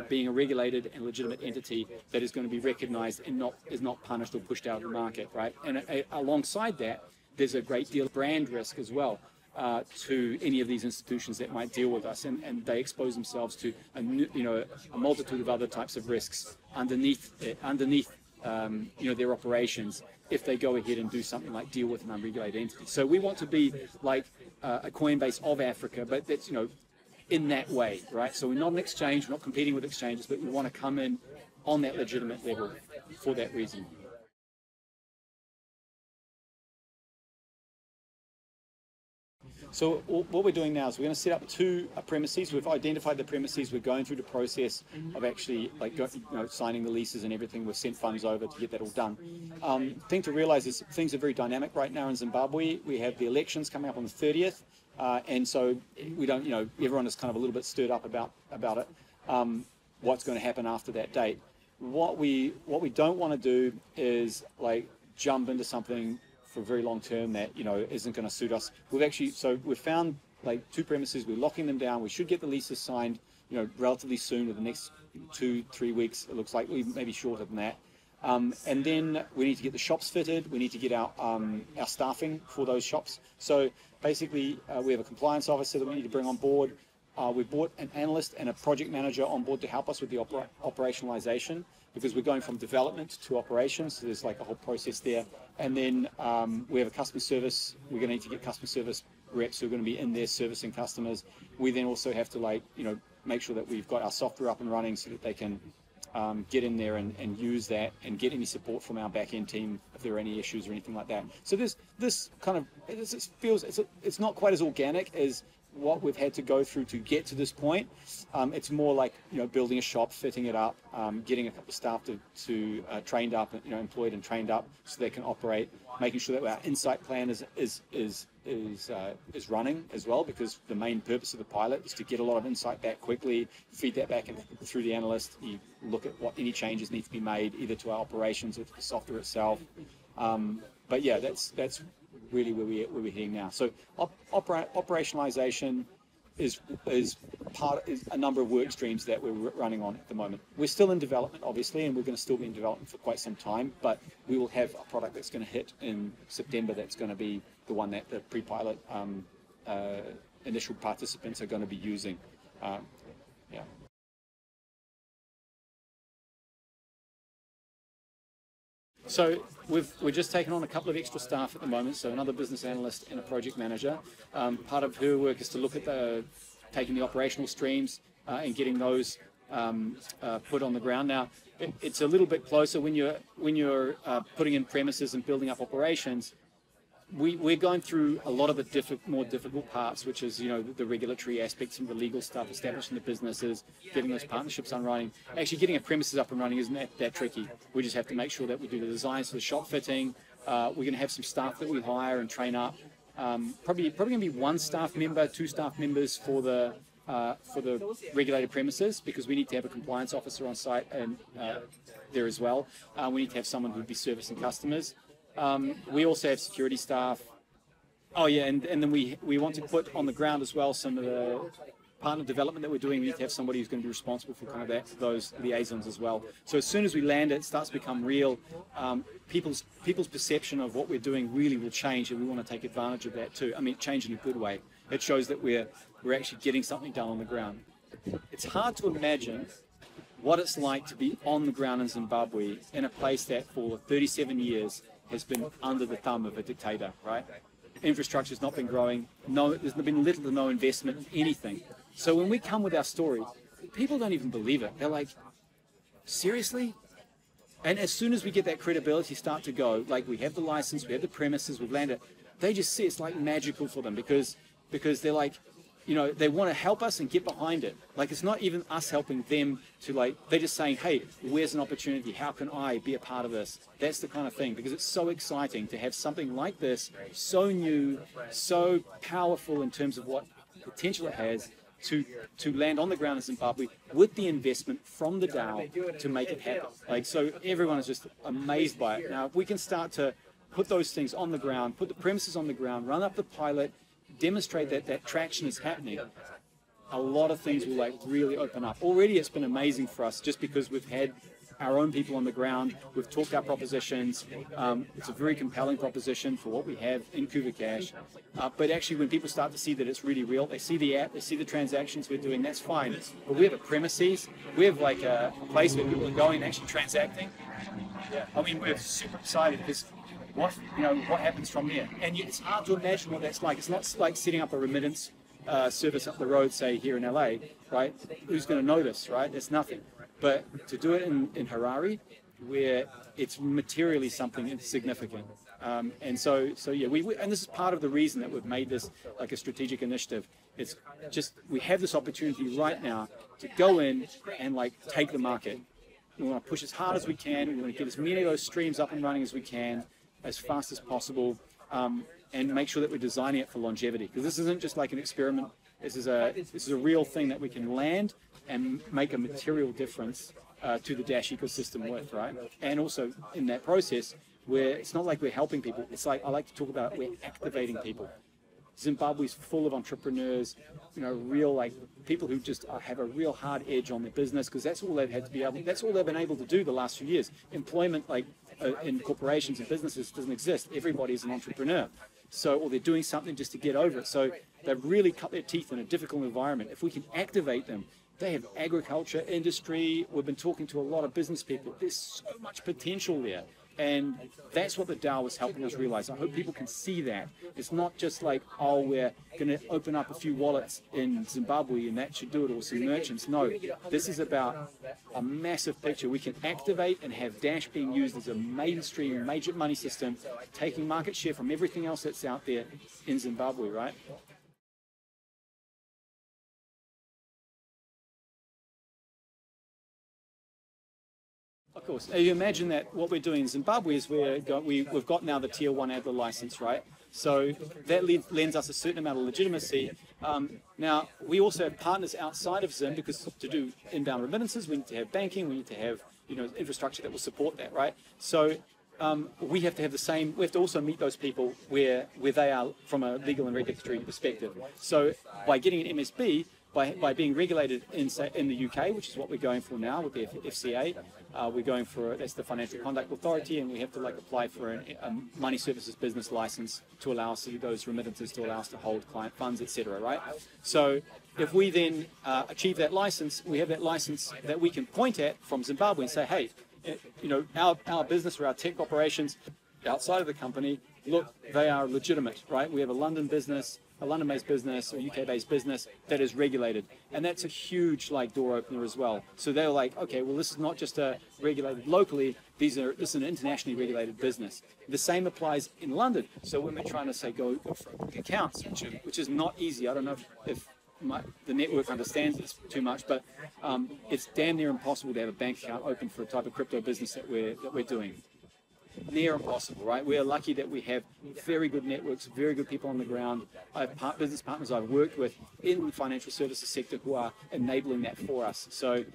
being a regulated and legitimate entity that is going to be recognized and is not punished or pushed out of the market, right? And alongside that, there's a great deal of brand risk as well. To any of these institutions that might deal with us, and they expose themselves to a multitude of other types of risks underneath their operations if they go ahead and do something like deal with an unregulated entity. So we want to be like a Coinbase of Africa, but that's in that way, right? So we're not an exchange, we're not competing with exchanges, but we want to come in on that legitimate level for that reason. So what we're doing now is we're going to set up 2 premises. We've identified the premises. We're going through the process of actually signing the leases and everything. We've sent funds over to get that all done. Thing to realize is things are very dynamic right now in Zimbabwe. We have the elections coming up on the 30th, and so we don't, everyone is kind of a little bit stirred up about it. What's going to happen after that date? What we don't want to do is jump into something for very long term that isn't going to suit us. We've found 2 premises. We're locking them down. We should get the leases signed relatively soon, within the next 2-3 weeks. It looks like we maybe shorter than that. And then we need to get the shops fitted. We need to get our staffing for those shops. So basically, we have a compliance officer that we need to bring on board. We brought an analyst and a project manager on board to help us with the operationalization, because we're going from development to operations. So there's a whole process there. And then we have a customer service. We're going to need to get customer service reps who are going to be in there servicing customers. We then also have to make sure that we've got our software up and running so that they can get in there and use that and get any support from our back-end team if there are any issues or anything like that. So this kind of, it feels, it's not quite as organic as what we've had to go through to get to this point. It's more like building a shop, fitting it up, getting a couple of staff to trained up, employed and trained up so they can operate, making sure that our insight plan is running as well, because the main purpose of the pilot is to get a lot of insight back quickly, feed that back through the analyst. You look at what any changes need to be made either to our operations or to the software itself. But yeah, that's really where we're heading now. So operationalization, is a number of work streams that we're running on at the moment. We're still in development, obviously, and we're going to still be in development for quite some time, but we will have a product that's going to hit in September that's going to be the one that the pre-pilot initial participants are going to be using. Yeah. So we're just taken on a couple of extra staff at the moment, so another business analyst and a project manager. Part of her work is to look at taking the operational streams and getting those put on the ground. Now, it's a little bit closer when you're putting in premises and building up operations. We're going through a lot of the more difficult parts, which is, the regulatory aspects and the legal stuff, establishing the businesses, getting those partnerships on running. Actually, getting a premises up and running isn't that tricky. We just have to make sure that we do the designs for the shop fitting. We're going to have some staff that we hire and train up. Probably going to be one staff member, two staff members for the regulated premises, because we need to have a compliance officer on site and there as well. We need to have someone who'd be servicing customers. We also have security staff. Oh yeah, and then we want to put on the ground as well some of the partner development that we're doing. We need to have somebody who's going to be responsible for kind of those liaisons as well. So as soon as we land it starts to become real. People's perception of what we're doing really will change, and we want to take advantage of that too. I mean, change in a good way. It shows that we're actually getting something done on the ground. It's hard to imagine what it's like to be on the ground in Zimbabwe, in a place that for 37 years has been under the thumb of a dictator, right? Infrastructure's not been growing. There's been little to no investment in anything. So when we come with our story, people don't even believe it. They're like, seriously? And as soon as we get that credibility start to go, like we have the license, we have the premises, we've landed, they just see it's like magical for them, because they're like, they want to help us and get behind it. Like, it's not even us helping them to, they're just saying, hey, where's an opportunity? How can I be a part of this? That's the kind of thing, because it's so exciting to have something like this, so new, so powerful in terms of what potential it has to land on the ground in Zimbabwe with the investment from the DAO to make it happen. So everyone is just amazed by it. Now, if we can start to put those things on the ground, put the premises on the ground, run up the pilot, demonstrate that traction is happening, a lot of things will really open up. Already it's been amazing for us just because we've had our own people on the ground, we've talked our propositions. It's a very compelling proposition for what we have in Kuvacash. But actually when people start to see that it's really real, they see the app, they see the transactions we're doing, that's fine. But we have a premises, we have a place where people are going and actually transacting. Yeah. I mean, we're super excited because what happens from there? And it's hard to imagine what that's like. It's not like setting up a remittance service up the road, say here in LA, right? Who's going to notice, right? It's nothing. But to do it in Harare, where it's materially something significant. And so yeah, and this is part of the reason that we've made this like a strategic initiative. It's just, we have this opportunity right now to go in and take the market. We want to push as hard as we can. We want to get as many of those streams up and running as we can, as fast as possible, and make sure that we're designing it for longevity. Because this isn't just like an experiment. This is a real thing that we can land and make a material difference to the Dash ecosystem with, right? And also in that process, where it's not like we're helping people. It's like, I like to talk about, we're activating people. Zimbabwe's full of entrepreneurs, real people who just have a real hard edge on their business, because that's all they've had to be able. That's all they've been able to do the last few years. Employment, in corporations and businesses, doesn't exist. Everybody's an entrepreneur, or they're doing something just to get over it. So they've really cut their teeth in a difficult environment. If we can activate them, they have agriculture, industry. We've been talking to a lot of business people. There's so much potential there. And that's what the DAO is helping us realize. I hope people can see that. It's not just like, oh, we're going to open up a few wallets in Zimbabwe and that should do it, or some merchants. No, this is about a massive picture. We can activate and have Dash being used as a mainstream, major money system, taking market share from everything else that's out there in Zimbabwe, right? Of course. Now you imagine that what we're doing in Zimbabwe is we've got now the Tier 1 Adler license, right? So that lends us a certain amount of legitimacy. Now, we also have partners outside of Zim, because to do inbound remittances, we need to have banking, we need to have infrastructure that will support that, right? So we have to have the same, we have to also meet those people where they are from a legal and regulatory perspective. So by getting an MSB, by being regulated in the UK, which is what we're going for now with the FCA, we're going for, that's the Financial Conduct Authority, and we have to apply for a money services business license to allow us to do those remittances, to allow us to hold client funds, etc. Right? So if we then achieve that license, we have that license that we can point at from Zimbabwe and say, hey, our business or our tech operations outside of the company, look, they are legitimate, right? We have a London business, a London-based business or UK-based business that is regulated, and that's a huge door opener as well. So they're like, okay, well, this is not just regulated locally; this is an internationally regulated business. The same applies in London. So when we're trying to say go for accounts, which is not easy. I don't know if the network understands this too much, but it's damn near impossible to have a bank account open for a type of crypto business that we're doing. Near impossible, right? We are lucky that we have very good networks, very good people on the ground. I have business partners I've worked with in the financial services sector who are enabling that for us. So,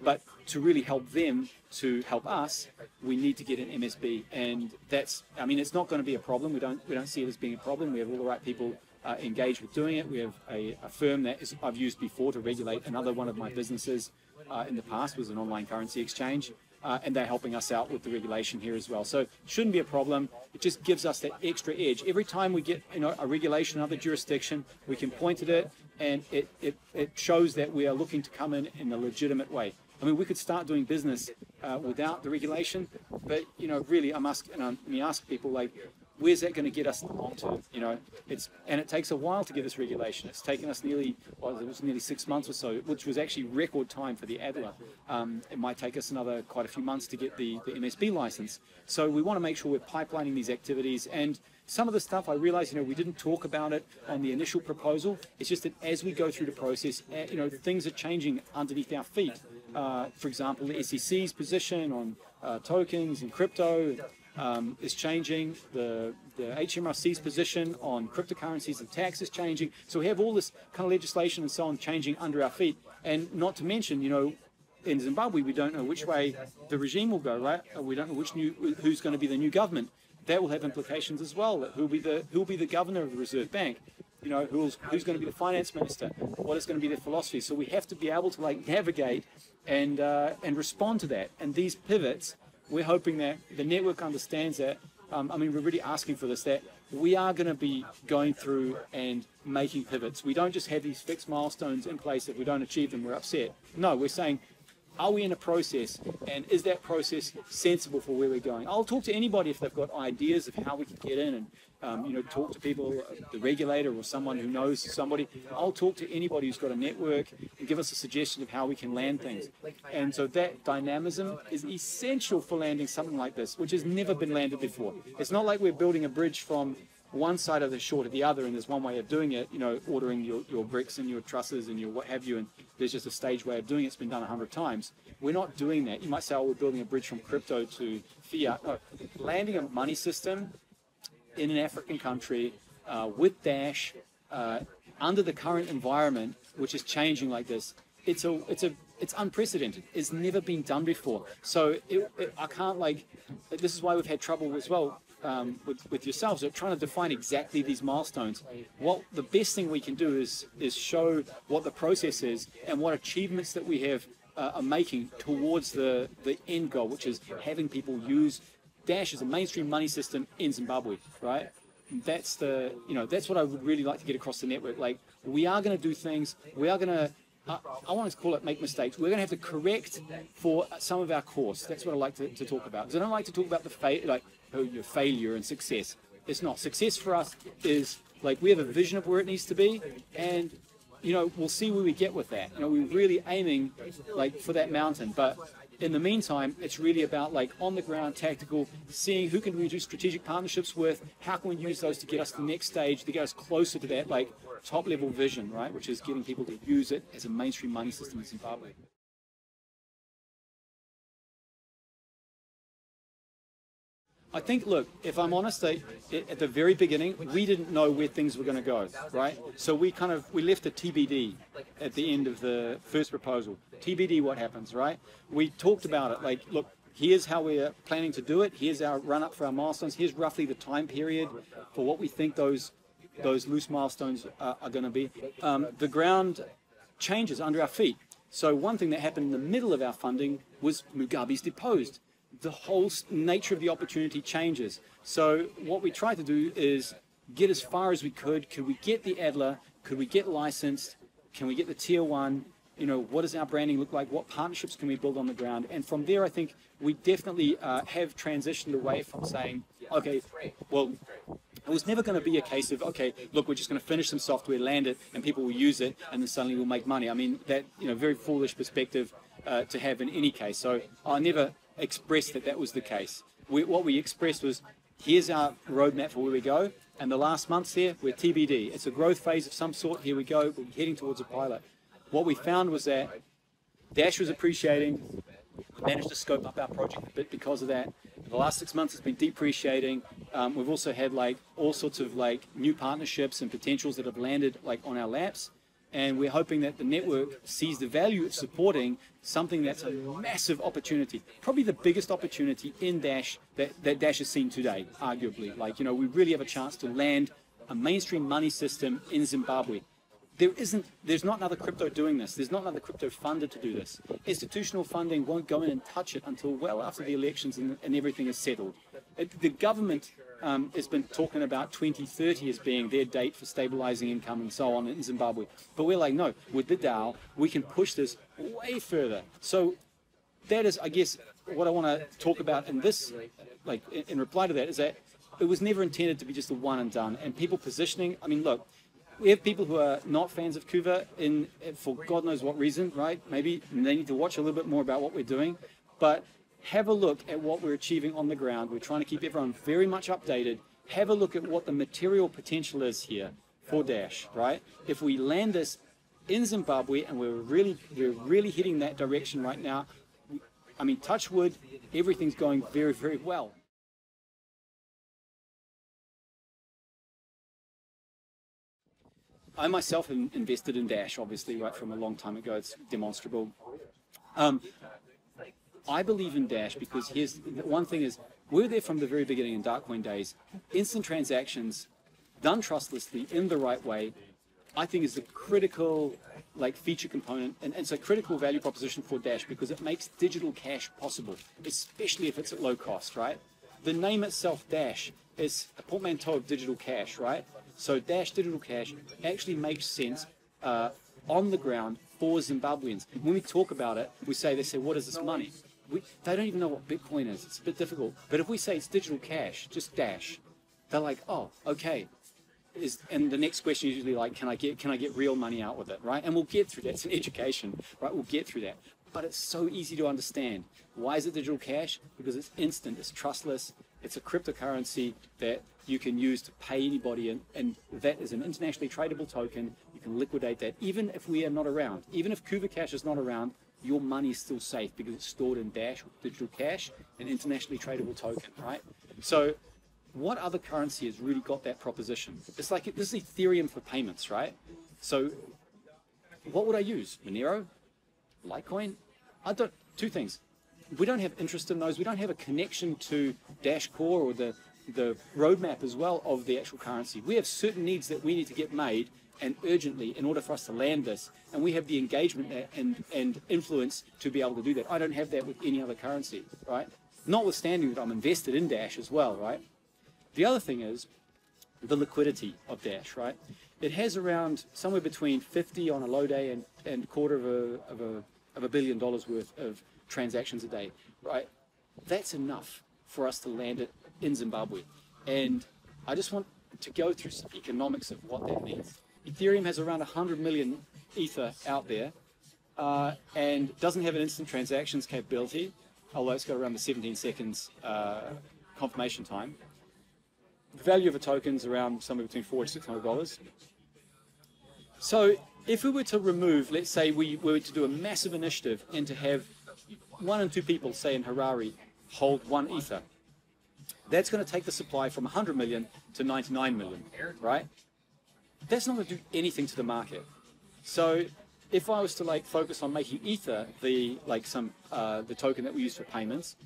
but to really help them to help us, we need to get an MSB, and that's, I mean, it's not going to be a problem. We don't see it as being a problem. We have all the right people engaged with doing it. We have a firm that I've used before to regulate another one of my businesses in the past, was an online currency exchange. And they're helping us out with the regulation here as well. So it shouldn't be a problem. It just gives us that extra edge. Every time we get a regulation in another jurisdiction, we can point at it, and it shows that we are looking to come in a legitimate way. I mean, we could start doing business without the regulation, but really, I ask people, where's that going to get us onto? And it takes a while to get this regulation. It's taken us nearly 6 months or so, which was actually record time for the ADLA. It might take us quite a few months to get the MSB license. So we want to make sure we're pipelining these activities. And some of the stuff, I realize, we didn't talk about it on the initial proposal. It's just that as we go through the process, things are changing underneath our feet. For example, the SEC's position on tokens and crypto is changing. The HMRC's position on cryptocurrencies and tax is changing. So we have all this kind of legislation and so on changing under our feet. And not to mention, in Zimbabwe, we don't know which way the regime will go, right? We don't know who's going to be the new government. That will have implications as well. Who'll be the governor of the Reserve Bank? Who's going to be the finance minister? What is going to be their philosophy? So we have to be able to navigate and respond to that. And these pivots, we're hoping that the network understands that. We're really asking for this, that we are going to be going through and making pivots. We don't just have these fixed milestones in place. If we don't achieve them, we're upset. No, we're saying, are we in a process, and is that process sensible for where we're going? I'll talk to anybody if they've got ideas of how we can get in and talk to people, the regulator or someone who knows somebody. I'll talk to anybody who's got a network and give us a suggestion of how we can land things. And so that dynamism is essential for landing something like this, which has never been landed before. It's not like we're building a bridge from one side of the shore to the other, and there's one way of doing it, ordering your bricks and your trusses and your what have you, and there's just a stage way of doing it. It's been done 100 times. We're not doing that. You might say, we're building a bridge from crypto to fiat. No, landing a money system in an African country with Dash under the current environment, which is changing like this, it's unprecedented. It's never been done before. So I can't this is why we've had trouble as well with yourselves, trying to define exactly these milestones. What the best thing we can do is show what the process is and what achievements that we have are making towards the end goal, which is having people use Dash as a mainstream money system in Zimbabwe, right? That's that's what I would really like to get across the network. We are going to do things. We are going to. I want to call it make mistakes. We're going to have to correct for some of our course. That's what I like to talk about. Because I don't like to talk about your failure and success. It's not. Success for us is we have a vision of where it needs to be, and we'll see where we get with that. We're really aiming for that mountain, but in the meantime, it's really about on the ground, tactical, seeing who can we do strategic partnerships with, how can we use those to get us to the next stage, to get us closer to that top level vision, right? Which is getting people to use it as a mainstream money system in Zimbabwe. I think, look, if I'm honest, at the very beginning, we didn't know where things were going to go, right? So we left a TBD at the end of the first proposal. TBD, what happens, right? We talked about it, look, here's how we're planning to do it. Here's our run up for our milestones. Here's roughly the time period for what we think those loose milestones are going to be. The ground changes under our feet. So one thing that happened in the middle of our funding was Mugabe's deposed. The whole nature of the opportunity changes. So what we tried to do is get as far as we could. Could we get the Adler? Could we get licensed? Can we get the tier one? You know, what does our branding look like? What partnerships can we build on the ground? And from there, I think we definitely have transitioned away from saying, okay, well, it was never going to be a case of, okay, look, we're just going to finish some software, land it, and people will use it, and then suddenly we'll make money. I mean, that, you know, very foolish perspective to have in any case. So I never expressed that that was the case. What we expressed was, here's our roadmap for where we go, and the last months there, we're TBD. It's a growth phase of some sort. Here we go. We're heading towards a pilot. What we found was that Dash was appreciating. We managed to scope up our project a bit because of that. The last 6 months has been depreciating. We've also had like all sorts of like new partnerships and potentials that have landed like on our laps. And we're hoping that the network sees the value of supporting something that's a massive opportunity, probably the biggest opportunity in Dash that Dash has seen today, arguably. Like, you know, we really have a chance to land a mainstream money system in Zimbabwe. There's not another crypto doing this. There's not another crypto funder to do this. Institutional funding won't go in and touch it until well after the elections and everything is settled. The government has been talking about 2030 as being their date for stabilizing income and so on in Zimbabwe. But we're like, no, with the DAO, we can push this way further. So that is, I guess, what I want to talk about in this, like in reply to that, is that it was never intended to be just a one and done. And people positioning, I mean, look, we have people who are not fans of Kuva for God knows what reason, right? Maybe they need to watch a little bit more about what we're doing. But have a look at what we're achieving on the ground. We're trying to keep everyone very much updated. Have a look at what the material potential is here for Dash, right? If we land this in Zimbabwe, and we're really heading that direction right now, I mean, touch wood, everything's going very, very well. I myself have invested in Dash, obviously, right from a long time ago. It's demonstrable. I believe in Dash because here's one thing is, we're there from the very beginning in Darkcoin days. Instant transactions done trustlessly in the right way, I think is a critical like feature component, and it's a critical value proposition for Dash because it makes digital cash possible, especially if it's at low cost, right? The name itself, Dash, is a portmanteau of digital cash, right? So Dash Digital Cash actually makes sense on the ground for Zimbabweans. When we talk about it, they say, what is this money? They don't even know what Bitcoin is. It's a bit difficult. But if we say it's digital cash, just Dash, they're like, oh, okay. And the next question is usually like, can I get real money out with it, right? And we'll get through that. It's an education, right? We'll get through that. But it's so easy to understand. Why is it digital cash? Because it's instant, it's trustless, it's a cryptocurrency that you can use to pay anybody, and that is an internationally tradable token. You can liquidate that even if we are not around. Even if Kuvacash is not around, your money is still safe because it's stored in Dash with digital cash, an internationally tradable token, right? So what other currency has really got that proposition? It's like, this is Ethereum for payments, right? So what would I use? Monero? Litecoin? Two things. We don't have interest in those. We don't have a connection to Dash Core or the roadmap as well of the actual currency. We have certain needs that we need to get made, and urgently, in order for us to land this, and we have the engagement and influence to be able to do that. I don't have that with any other currency, right? Notwithstanding that I'm invested in Dash as well, right? The other thing is the liquidity of Dash, right? It has around somewhere between 50 on a low day and quarter of $1 billion worth of transactions a day, right? That's enough for us to land it in Zimbabwe. And I just want to go through some economics of what that means. Ethereum has around 100 million Ether out there and doesn't have an instant transactions capability, although it's got around the 17 seconds confirmation time. The value of a token is around somewhere between $400 to $600. So if we were to remove, let's say we were to do a massive initiative and to have 1 and 2 people, say in Harare, hold 1 Ether, that's going to take the supply from 100 million to 99 million, right? That's not going to do anything to the market. So if I was to like focus on making Ether the token that we use for payments,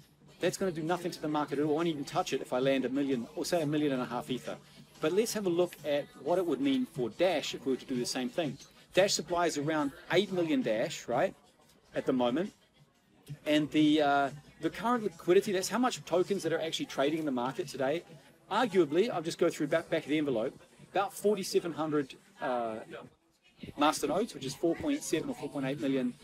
that's going to do nothing to the market at all. I won't even touch it if I land $1 million, or say $1.5 million ether. But let's have a look at what it would mean for Dash if we were to do the same thing. Dash supply is around 8 million Dash, right, at the moment. And the current liquidity, that's how much tokens that are actually trading in the market today. Arguably, I'll just go through back of the envelope, about 4,700 masternodes, which is 4.7 or 4.8 million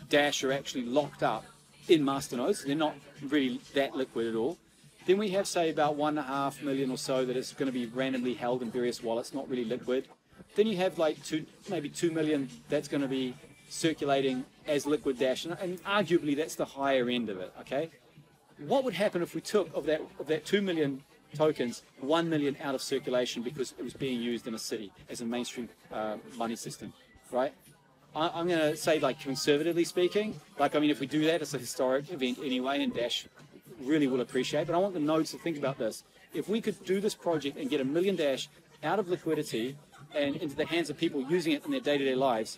Dash are actually locked up in masternodes. They're not really that liquid at all. Then we have, say, about 1.5 million or so that is going to be randomly held in various wallets, not really liquid. Then you have like maybe 2 million that's going to be circulating as liquid Dash, and arguably that's the higher end of it. Okay, what would happen if we took of that 2 million tokens, 1 million out of circulation because it was being used in a city as a mainstream money system, right? I'm going to say, like, conservatively speaking, like, I mean, if we do that, it's a historic event anyway, and Dash really will appreciate. But I want the nodes to think about this. If we could do this project and get 1 million Dash out of liquidity and into the hands of people using it in their day-to-day lives,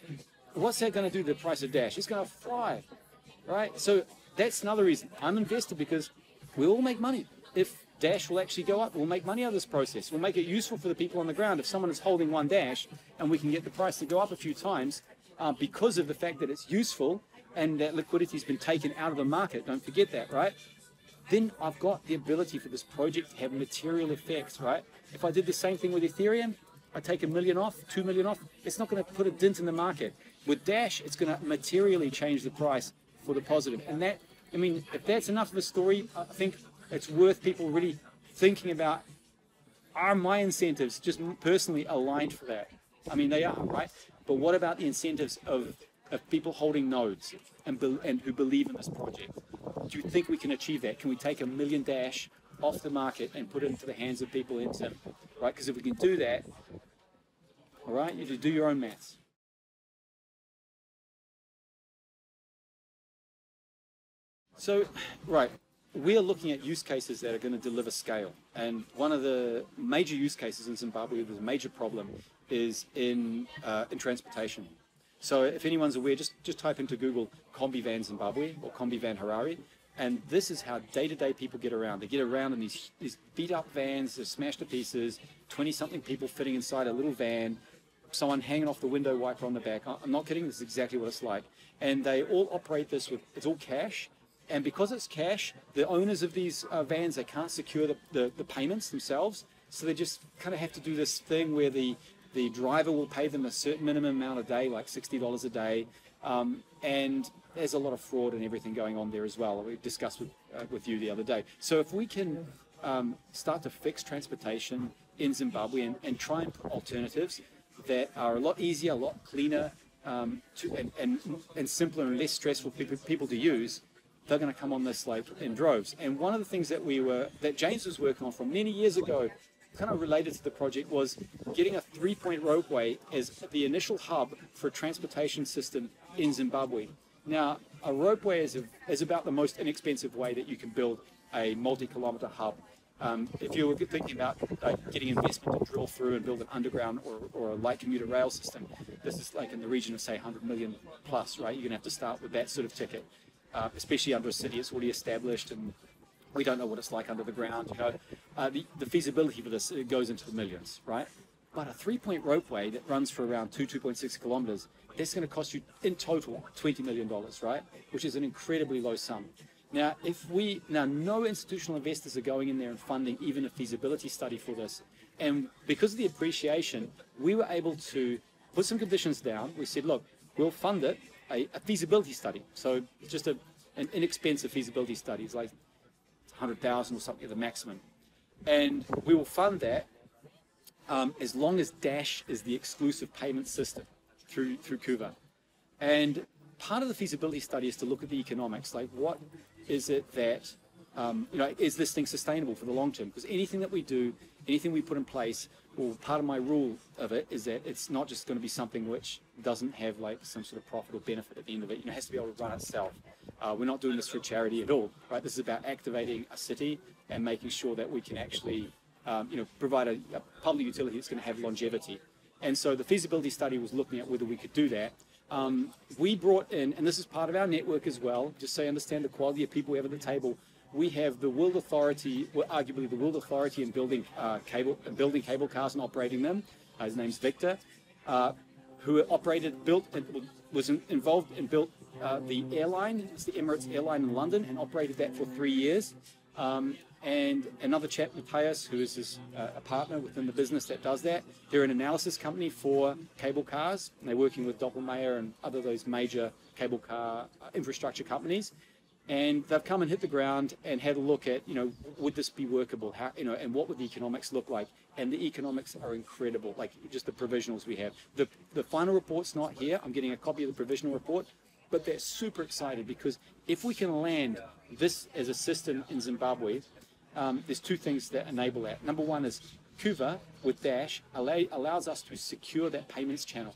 what's that going to do to the price of Dash? It's going to fly, right? So that's another reason I'm invested, because we all make money. If Dash will actually go up, we'll make money out of this process. We'll make it useful for the people on the ground. If someone is holding 1 Dash and we can get the price to go up a few times because of the fact that it's useful and that liquidity has been taken out of the market, don't forget that, right? Then I've got the ability for this project to have material effects, right? If I did the same thing with Ethereum, I take 1 million off, 2 million off, it's not going to put a dent in the market. With Dash, it's going to materially change the price for the positive. And that, I mean, if that's enough of a story, I think it's worth people really thinking about, are my incentives just personally aligned for that? I mean, they are, right? But what about the incentives of people holding nodes and who believe in this project? Do you think we can achieve that? Can we take 1 million Dash off the market and put it into the hands of people in Sim, right? Because if we can do that, all right, you do your own maths. So, right, we are looking at use cases that are going to deliver scale. And one of the major use cases in Zimbabwe, there's a major problem, is in transportation. So if anyone's aware, just type into Google Combi Van Zimbabwe or Combi Van Harare, and this is how day-to-day people get around. They get around in these beat-up vans, they're smashed to pieces, 20-something people fitting inside a little van, someone hanging off the window wiper on the back. I'm not kidding, this is exactly what it's like. And they all operate this with, it's all cash. And because it's cash, the owners of these vans, they can't secure the payments themselves. So they just kind of have to do this thing where the driver will pay them a certain minimum amount a day, like $60 a day. And there's a lot of fraud and everything going on there as well. We discussed with you the other day. So if we can start to fix transportation in Zimbabwe and try and put alternatives that are a lot easier, a lot cleaner, and simpler and less stressful for people to use, they're going to come on this like in droves. And one of the things that James was working on from many years ago, kind of related to the project, was getting a 3-point ropeway as the initial hub for a transportation system in Zimbabwe. Now, a ropeway is about the most inexpensive way that you can build a multi-kilometer hub. If you're thinking about getting investment to drill through and build an underground or a light commuter rail system, this is like in the region of, say, 100 million plus, right? You're going to have to start with that sort of ticket, especially under a city that's already established, and we don't know what it's like under the ground. You know, the feasibility for this, it goes into the millions, right? But a 3-point ropeway that runs for around 2.6 kilometers, that's going to cost you in total $20 million, right? Which is an incredibly low sum. Now, no institutional investors are going in there and funding even a feasibility study for this. And because of the appreciation, we were able to put some conditions down. We said, look, we'll fund it, a feasibility study. So just an inexpensive feasibility study. It's like 100,000 or something at the maximum. And we will fund that as long as Dash is the exclusive payment system through Kuva. And part of the feasibility study is to look at the economics, like what is it that, is this thing sustainable for the long term? Because anything that we do, anything we put in place, well, part of my rule of it is that it's not just going to be something which doesn't have like some sort of profit or benefit at the end of it. It has to be able to run itself. We're not doing this for charity at all, right? This is about activating a city and making sure that we can actually, provide a public utility that's going to have longevity. And so the feasibility study was looking at whether we could do that. We brought in, and this is part of our network as well, just so you understand the quality of people we have at the table. We have the world authority, well, arguably the world authority in building cable cars and operating them. His name's Victor, who was involved and built the airline. It's the Emirates airline in London, and operated that for 3 years. And another chap, Matthias, who is a partner within the business that does that. They're an analysis company for cable cars, and they're working with Doppelmayr and other those major cable car infrastructure companies. And they've come and hit the ground and had a look at, would this be workable? How, and what would the economics look like? And the economics are incredible, like just the provisionals we have. The final report's not here. I'm getting a copy of the provisional report, but they're super excited because if we can land this as a system in Zimbabwe, there's two things that enable that. Number one is Kuva with Dash allows us to secure that payments channel.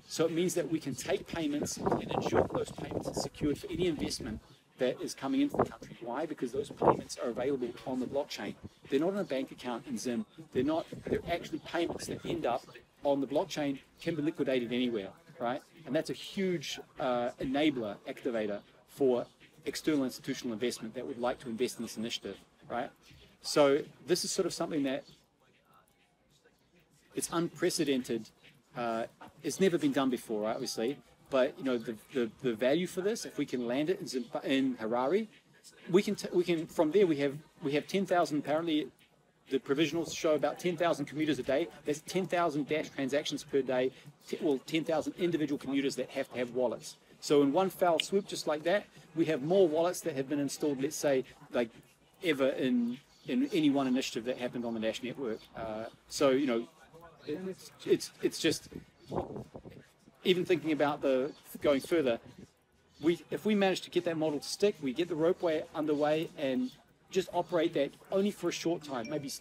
So it means that we can take payments and ensure those payments are secured for any investment that is coming into the country. Why? Because those payments are available on the blockchain. They're not in a bank account in Zim. They're actually payments that end up on the blockchain, can be liquidated anywhere, right? And that's a huge enabler, activator for external institutional investment that would like to invest in this initiative, right? So this is sort of something that it's unprecedented. It's never been done before, right, obviously. But the value for this, if we can land it in Harare, we can from there we have 10,000. Apparently, the provisionals show about 10,000 commuters a day. That's 10,000 Dash transactions per day. 10,000 individual commuters that have to have wallets. So in one foul swoop, just like that, we have more wallets that have been installed, let's say, like ever in any one initiative that happened on the Dash network. So it's just. Even thinking about going further, if we manage to get that model to stick, we get the ropeway underway and just operate that only for a short time, maybe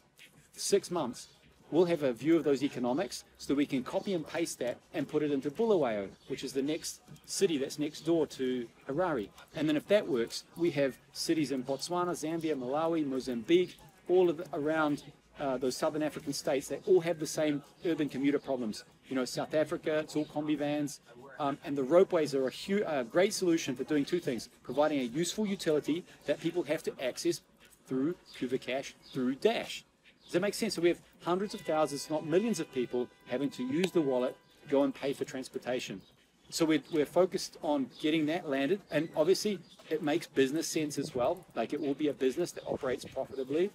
6 months, we'll have a view of those economics so that we can copy and paste that and put it into Bulawayo, which is the next city that's next door to Harare. And then if that works, we have cities in Botswana, Zambia, Malawi, Mozambique, all around those southern African states that all have the same urban commuter problems. South Africa, it's all combi vans, and the ropeways are a great solution for doing two things: providing a useful utility that people have to access through Kuvacash, through Dash. Does that make sense? So we have hundreds of thousands, not millions of people having to use the wallet, go and pay for transportation. So we're focused on getting that landed, and obviously it makes business sense as well. Like it will be a business that operates profitably.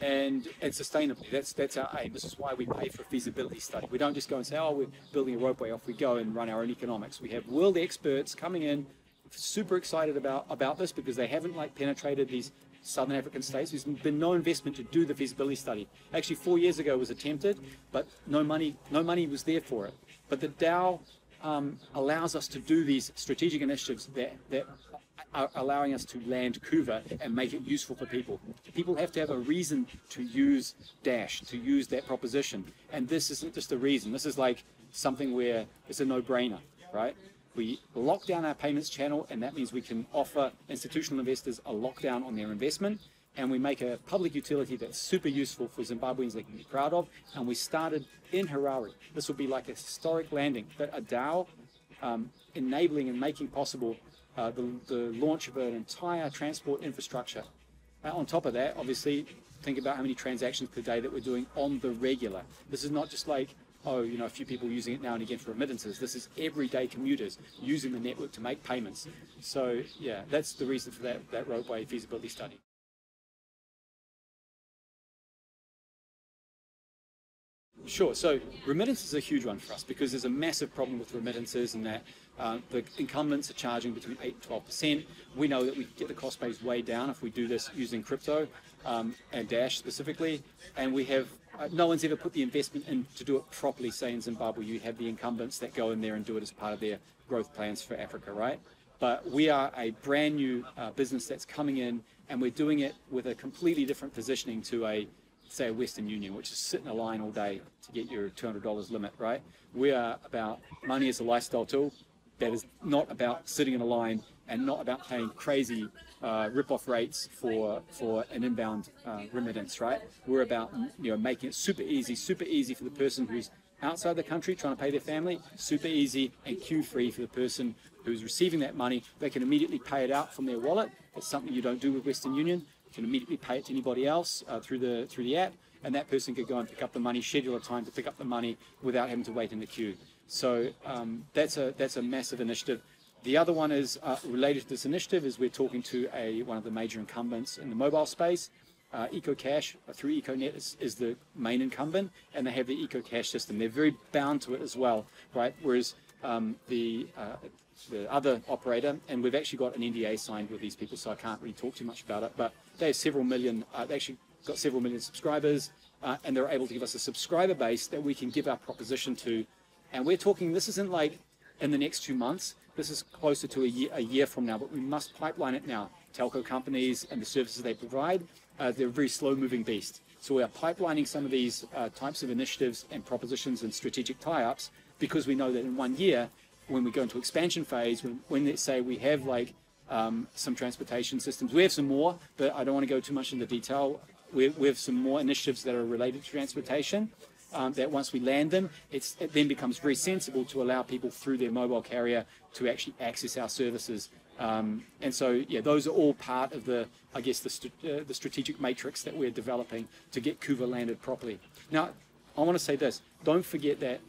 And sustainably. That's our aim. This is why we pay for a feasibility study. We don't just go and say, oh, we're building a ropeway, off we go and run our own economics. We have world experts coming in, super excited about this because they haven't penetrated these southern African states. There's been no investment to do the feasibility study. Actually, 4 years ago it was attempted, but no money was there for it. But the DAO allows us to do these strategic initiatives that are allowing us to land Kuva and make it useful for people. People have to have a reason to use Dash, to use that proposition. And this isn't just a reason. This is like something where it's a no-brainer, right? We lock down our payments channel, and that means we can offer institutional investors a lockdown on their investment, and we make a public utility that's super useful for Zimbabweans they can be proud of. And we started in Harare. This will be like a historic landing, but a DAO enabling and making possible the launch of an entire transport infrastructure. On top of that, obviously, think about how many transactions per day that we're doing on the regular. This is not just like, a few people using it now and again for remittances. This is everyday commuters using the network to make payments. So, yeah, that's the reason for that roadway feasibility study. Sure. So remittances is a huge one for us because there's a massive problem with remittances in that the incumbents are charging between 8 and 12%. We know that we get the cost base way down if we do this using crypto and Dash specifically. And we have no one's ever put the investment in to do it properly. Say in Zimbabwe, you have the incumbents that go in there and do it as part of their growth plans for Africa, right? But we are a brand new business that's coming in, and we're doing it with a completely different positioning to say a Western Union, which is sit in a line all day to get your $200 limit, right? We are about money as a lifestyle tool. That is not about sitting in a line and not about paying crazy rip-off rates for an inbound remittance, right? We're about making it super easy for the person who's outside the country trying to pay their family, super easy and queue free for the person who's receiving that money. They can immediately pay it out from their wallet. It's something you don't do with Western Union. You can immediately pay it to anybody else through the app, and that person could go and pick up the money, schedule a time to pick up the money without having to wait in the queue. So that's a massive initiative. The other one is related to this initiative is we're talking to one of the major incumbents in the mobile space. Kuvacash through EcoNet is the main incumbent, and they have the Kuvacash system. They're very bound to it as well, right? Whereas the other operator, and we've actually got an NDA signed with these people, so I can't really talk too much about it, but they have several million, they actually got several million subscribers, and they're able to give us a subscriber base that we can give our proposition to. And we're talking, this isn't like in the next 2 months, this is closer to a year from now, but we must pipeline it now. Telco companies and the services they provide, they're a very slow-moving beast. So we are pipelining some of these types of initiatives and propositions and strategic tie-ups because we know that in 1 year, when we go into expansion phase, when let's say we have like some transportation systems, we have some more, but I don't want to go too much into detail. We have some more initiatives that are related to transportation. That once we land them, it then becomes very sensible to allow people through their mobile carrier to actually access our services. And so, yeah, those are all part of the, I guess, the strategic matrix that we're developing to get Kuva landed properly. Now, I want to say this: don't forget that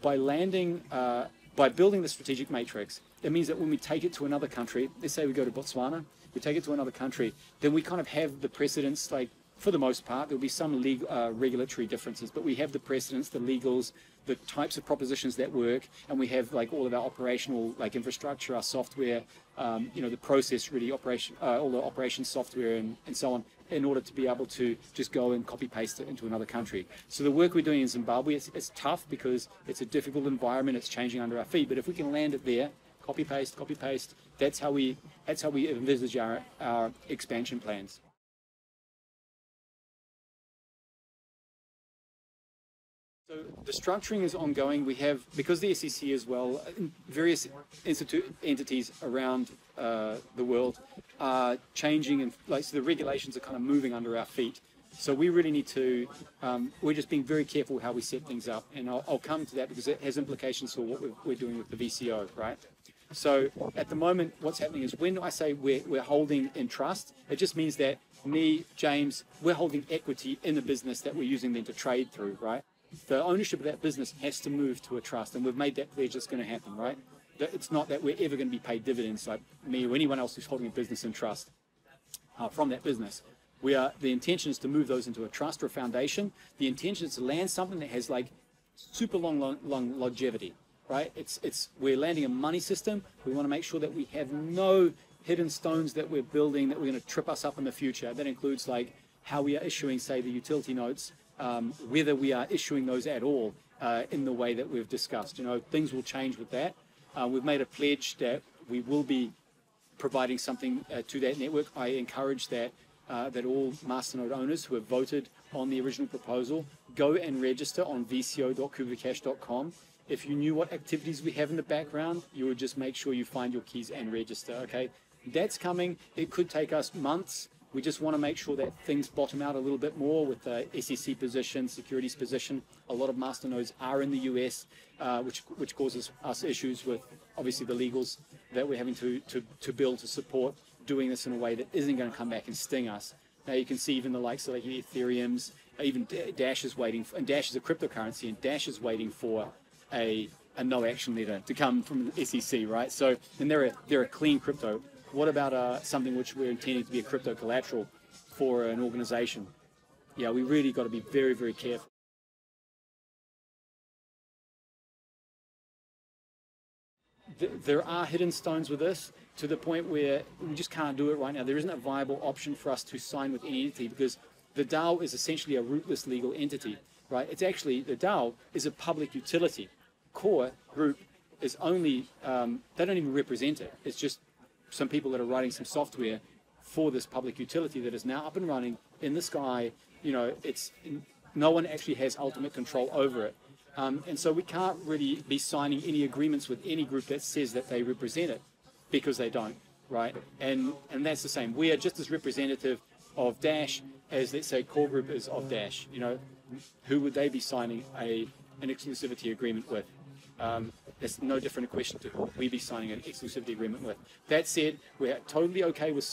by landing, by building the strategic matrix, it means that when we take it to another country, let's say we go to Botswana, we take it to another country, then we kind of have the precedents, like, for the most part, there'll be some regulatory differences, but we have the precedents, the legals, the types of propositions that work, and we have like all of our operational like infrastructure, our software, the process really, all the operation software and so on, in order to be able to just go and copy paste it into another country. So the work we're doing in Zimbabwe, it's tough because it's a difficult environment, it's changing under our feet, but if we can land it there, copy paste, that's how we envisage our expansion plans. So the structuring is ongoing. We have, because the SEC as well, various entities around the world are changing, and like, so the regulations are kind of moving under our feet. So we really need to, we're just being very careful how we set things up. And I'll come to that because it has implications for what we're doing with the VCO, right? So at the moment, what's happening is when I say we're holding in trust, it just means that me, James, we're holding equity in the business that we're using them to trade through, right? The ownership of that business has to move to a trust, and we've made that pledge that's going to happen, right? It's not that we're ever going to be paid dividends like me or anyone else who's holding a business in trust from that business. The intention is to move those into a trust or a foundation. The intention is to land something that has like super long longevity, right? We're landing a money system. We want to make sure that we have no hidden stones that we're building that we're going to trip us up in the future. That includes like how we are issuing, say, the utility notes. Whether we are issuing those at all in the way that we've discussed. Things will change with that. We've made a pledge that we will be providing something to that network. I encourage that all masternode owners who have voted on the original proposal go and register on vco.kuvacash.com. If you knew what activities we have in the background, you would just make sure you find your keys and register, okay? That's coming. It could take us months. We just want to make sure that things bottom out a little bit more with the SEC position, securities position. A lot of masternodes are in the US, which causes us issues with obviously the legals that we're having to build to support doing this in a way that isn't going to come back and sting us. Now you can see even the likes of like Ethereum's, even Dash is waiting for, and Dash is a cryptocurrency, and Dash is waiting for a no action letter to come from the SEC, right? So, and they're a clean crypto. What about something which we're intending to be a crypto collateral for an organization? Yeah, we really got to be very, very careful. There are hidden stones with this to the point where we just can't do it right now. There isn't a viable option for us to sign with any entity because the DAO is essentially a rootless legal entity, right? It's actually, the DAO is a public utility. Core group is only, they don't even represent it. It's just some people that are writing some software for this public utility that is now up and running in the sky. No one actually has ultimate control over it. And so we can't really be signing any agreements with any group that says that they represent it because they don't, right? And that's the same. We are just as representative of Dash as, let's say, Core Group is of Dash. Who would they be signing a an exclusivity agreement with. It's no different a question to who we be signing an exclusivity agreement with. That said, we're totally okay with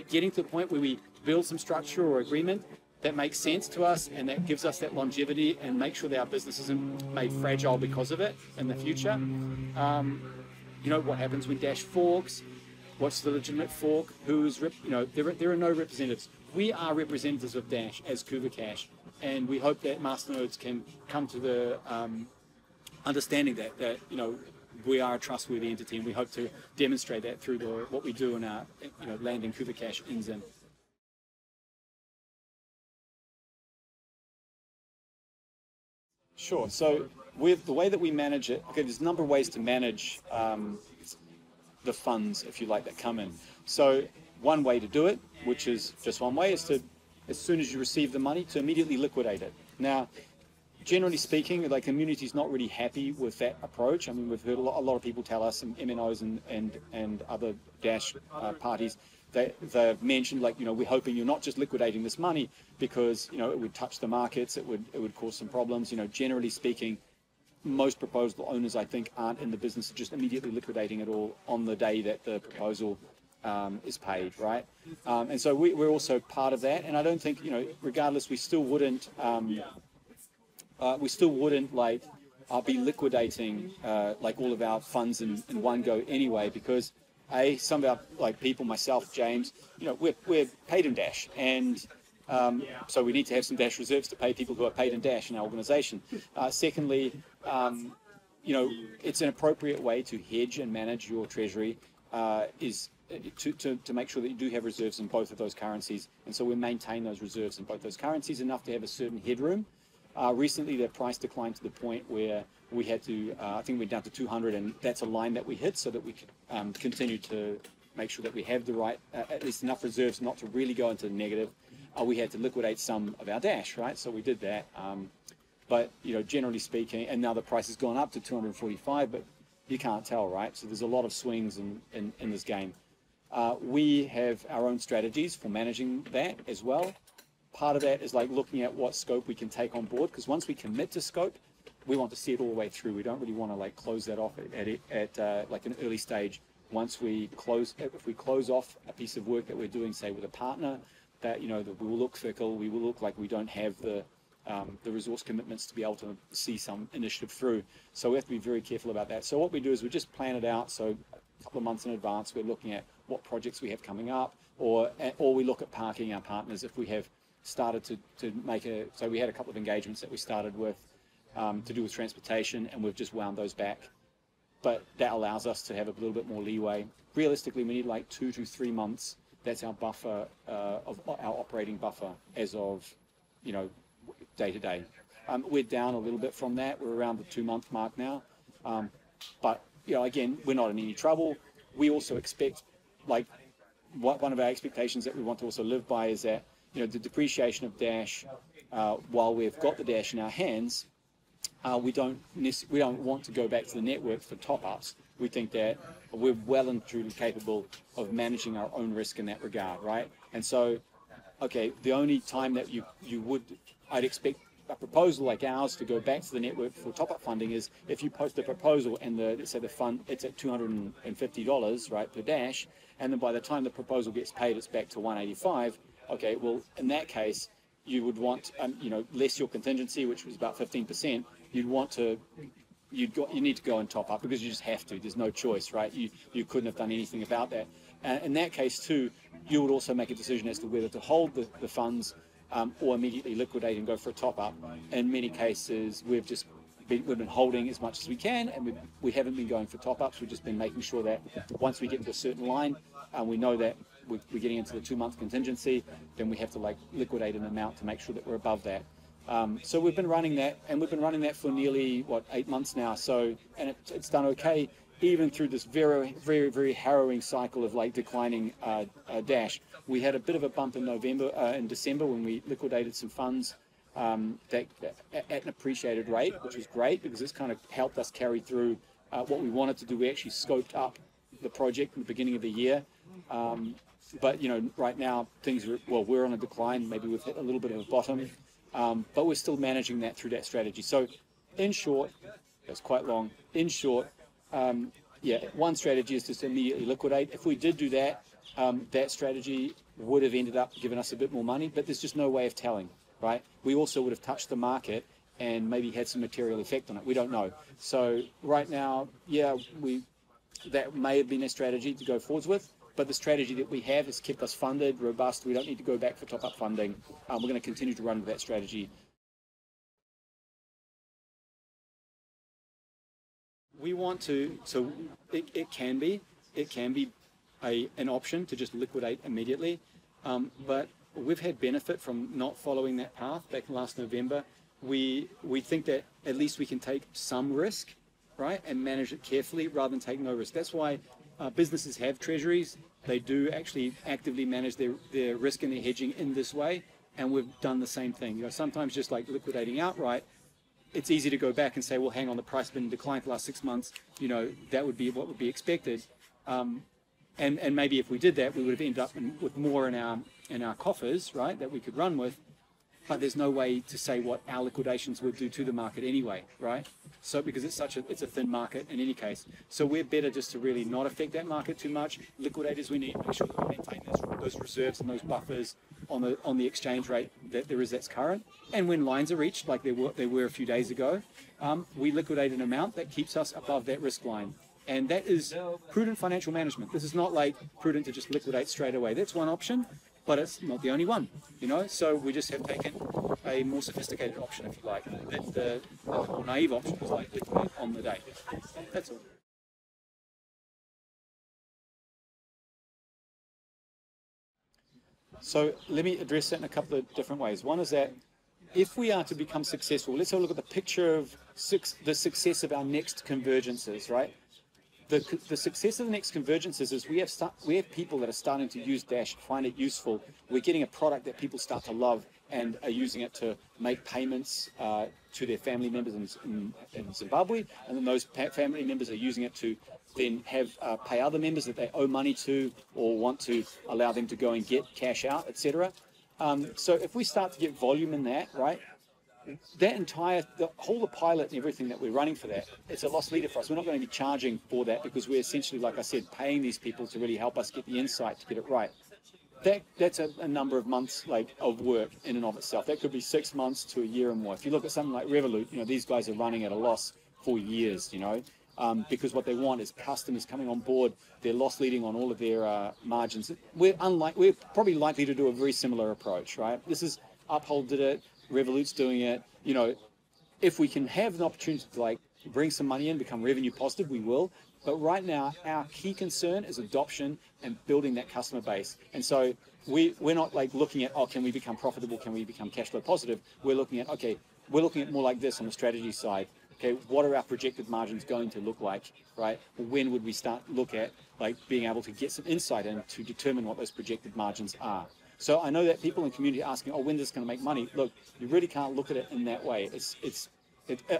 getting to the point where we build some structure or agreement that makes sense to us and that gives us that longevity and make sure that our business isn't made fragile because of it in the future. You know, what happens when Dash forks? What's the legitimate fork? There are no representatives. We are representatives of Dash as Kuvacash, and we hope that masternodes can come to the understanding that you know, we are a trustworthy entity, and we hope to demonstrate that through what we do in our, you know, landing Kuvacash ends in. Sure. So with the way that we manage it, okay, there's a number of ways to manage the funds, if you like, that come in. So one way to do it, which is just one way, is to, as soon as you receive the money, to immediately liquidate it. Now, generally speaking, the community's not really happy with that approach. I mean, we've heard a lot of people tell us, and MNOs and other Dash parties, they've mentioned, like, you know, we're hoping you're not just liquidating this money because, you know, it would touch the markets, it would cause some problems. You know, generally speaking, most proposal owners, I think, aren't in the business of just immediately liquidating it all on the day that the proposal is paid, right? And so we're also part of that. And I don't think, you know, regardless, we still wouldn't like be liquidating like all of our funds in one go anyway, because some of our people, myself, James, you know, we're paid in Dash, and so we need to have some Dash reserves to pay people who are paid in Dash in our organization. Secondly, you know, it's an appropriate way to hedge and manage your treasury is to make sure that you do have reserves in both of those currencies, and so we maintain those reserves in both those currencies enough to have a certain headroom. Recently, the price declined to the point where we had to, I think we're down to 200, and that's a line that we hit so that we could continue to make sure that we have the right, at least enough reserves not to really go into the negative. We had to liquidate some of our Dash, right? So we did that. But, you know, generally speaking, and now the price has gone up to 245, but you can't tell, right? So there's a lot of swings in this game. We have our own strategies for managing that as well. Part of that is like looking at what scope we can take on board, because once we commit to scope, we want to see it all the way through. We don't really want to like close that off at like an early stage. Once we close, if we close off a piece of work that we're doing, say with a partner, that, you know, that we will look fickle, we will look like we don't have the resource commitments to be able to see some initiative through. So we have to be very careful about that. So what we do is we just plan it out. So a couple of months in advance, we're looking at what projects we have coming up, or we look at parking our partners if we have started to make so we had a couple of engagements that we started with to do with transportation, and we've just wound those back. But that allows us to have a little bit more leeway. Realistically, we need like 2 to 3 months. That's our buffer, of our operating buffer as of, you know, day to day. We're down a little bit from that. We're around the 2-month mark now. But, you know, again, we're not in any trouble. We also expect, like, one of our expectations that we want to also live by is that, you know, the depreciation of Dash, while we've got the Dash in our hands, we don't want to go back to the network for top-ups. We think that we're well and truly capable of managing our own risk in that regard, right? And so, okay, the only time that I'd expect a proposal like ours to go back to the network for top-up funding is if you post a proposal and let's say the fund, it's at $250, right, per Dash, and then by the time the proposal gets paid, it's back to $185. Okay, well, in that case, you would want, you know, less your contingency, which was about 15%. You need to go and top up because you just have to. There's no choice, right? You couldn't have done anything about that. In that case, too, you would also make a decision as to whether to hold the funds or immediately liquidate and go for a top up. In many cases, we've been holding as much as we can, and we haven't been going for top ups. We've just been making sure that once we get to a certain line, we know that we're getting into the 2-month contingency, then we have to like liquidate an amount to make sure that we're above that. So we've been running that, and we've been running that for nearly 8 months now. So, and it's done okay, even through this very, very, very harrowing cycle of like declining Dash. We had a bit of a bump in December when we liquidated some funds that at an appreciated rate, which was great because this kind of helped us carry through what we wanted to do. We actually scoped up the project in the beginning of the year. But, you know, right now things are, well, we're on a decline. Maybe we've hit a little bit of a bottom, but we're still managing that through that strategy. So in short, that's quite long. In short, yeah, one strategy is just to immediately liquidate. If we did do that, that strategy would have ended up giving us a bit more money, but there's just no way of telling, right? We also would have touched the market and maybe had some material effect on it. We don't know. So right now, yeah, that may have been a strategy to go forwards with, but the strategy that we have has kept us funded, robust. We don't need to go back for top-up funding. We're going to continue to run with that strategy. We want to, so it can be an option to just liquidate immediately, but we've had benefit from not following that path back last November. We think that at least we can take some risk, right, and manage it carefully rather than take no risk. That's why businesses have treasuries. They do actually actively manage their risk and their hedging in this way, and we've done the same thing. You know, sometimes just like liquidating outright, it's easy to go back and say, well, hang on, the price has been declined for the last 6 months. You know, that would be what would be expected. And maybe if we did that, we would have ended up with more in our coffers, right, that we could run with. But there's no way to say what our liquidations would do to the market anyway, right? So because it's a thin market in any case. So we're better just to really not affect that market too much. Liquidate as we need, make sure that we maintain those reserves and those buffers on the exchange rate that there is that's current. And when lines are reached, like they were a few days ago, we liquidate an amount that keeps us above that risk line. And that is prudent financial management. This is not like prudent to just liquidate straight away. That's one option, but it's not the only one, you know. So we just have taken a more sophisticated option, if you like. The more naive option is like liquidate on the day. That's all. So let me address that in a couple of different ways. One is that if we are to become successful, let's have a look at the picture of the success of our next convergences, right? The success of the next convergences is we have people that are starting to use Dash, find it useful. We're getting a product that people start to love and are using it to make payments to their family members in Zimbabwe, and then those family members are using it to then have pay other members that they owe money to or want to allow them to go and get cash out, etc. So if we start to get volume in that, right, the whole pilot and everything that we're running for that, it's a loss leader for us. We're not going to be charging for that because we're essentially, like I said, paying these people to really help us get the insight to get it right. That's a number of months of work in and of itself. That could be 6 months to a year or more. If you look at something like Revolut, you know, these guys are running at a loss for years, you know, because what they want is customers coming on board. They're loss leading on all of their margins. We're probably likely to do a very similar approach, right? This is Uphold did it. Revolut's doing it. You know, if we can have an opportunity to bring some money in, become revenue positive, we will. But right now, our key concern is adoption and building that customer base. And so we're not looking at, oh, can we become profitable? Can we become cash flow positive? We're looking at more like this on the strategy side. Okay, what are our projected margins going to look like, right? When would we start look at being able to get some insight in to determine what those projected margins are? So I know that people in the community are asking, oh, when is this going to make money? Look, you really can't look at it in that way.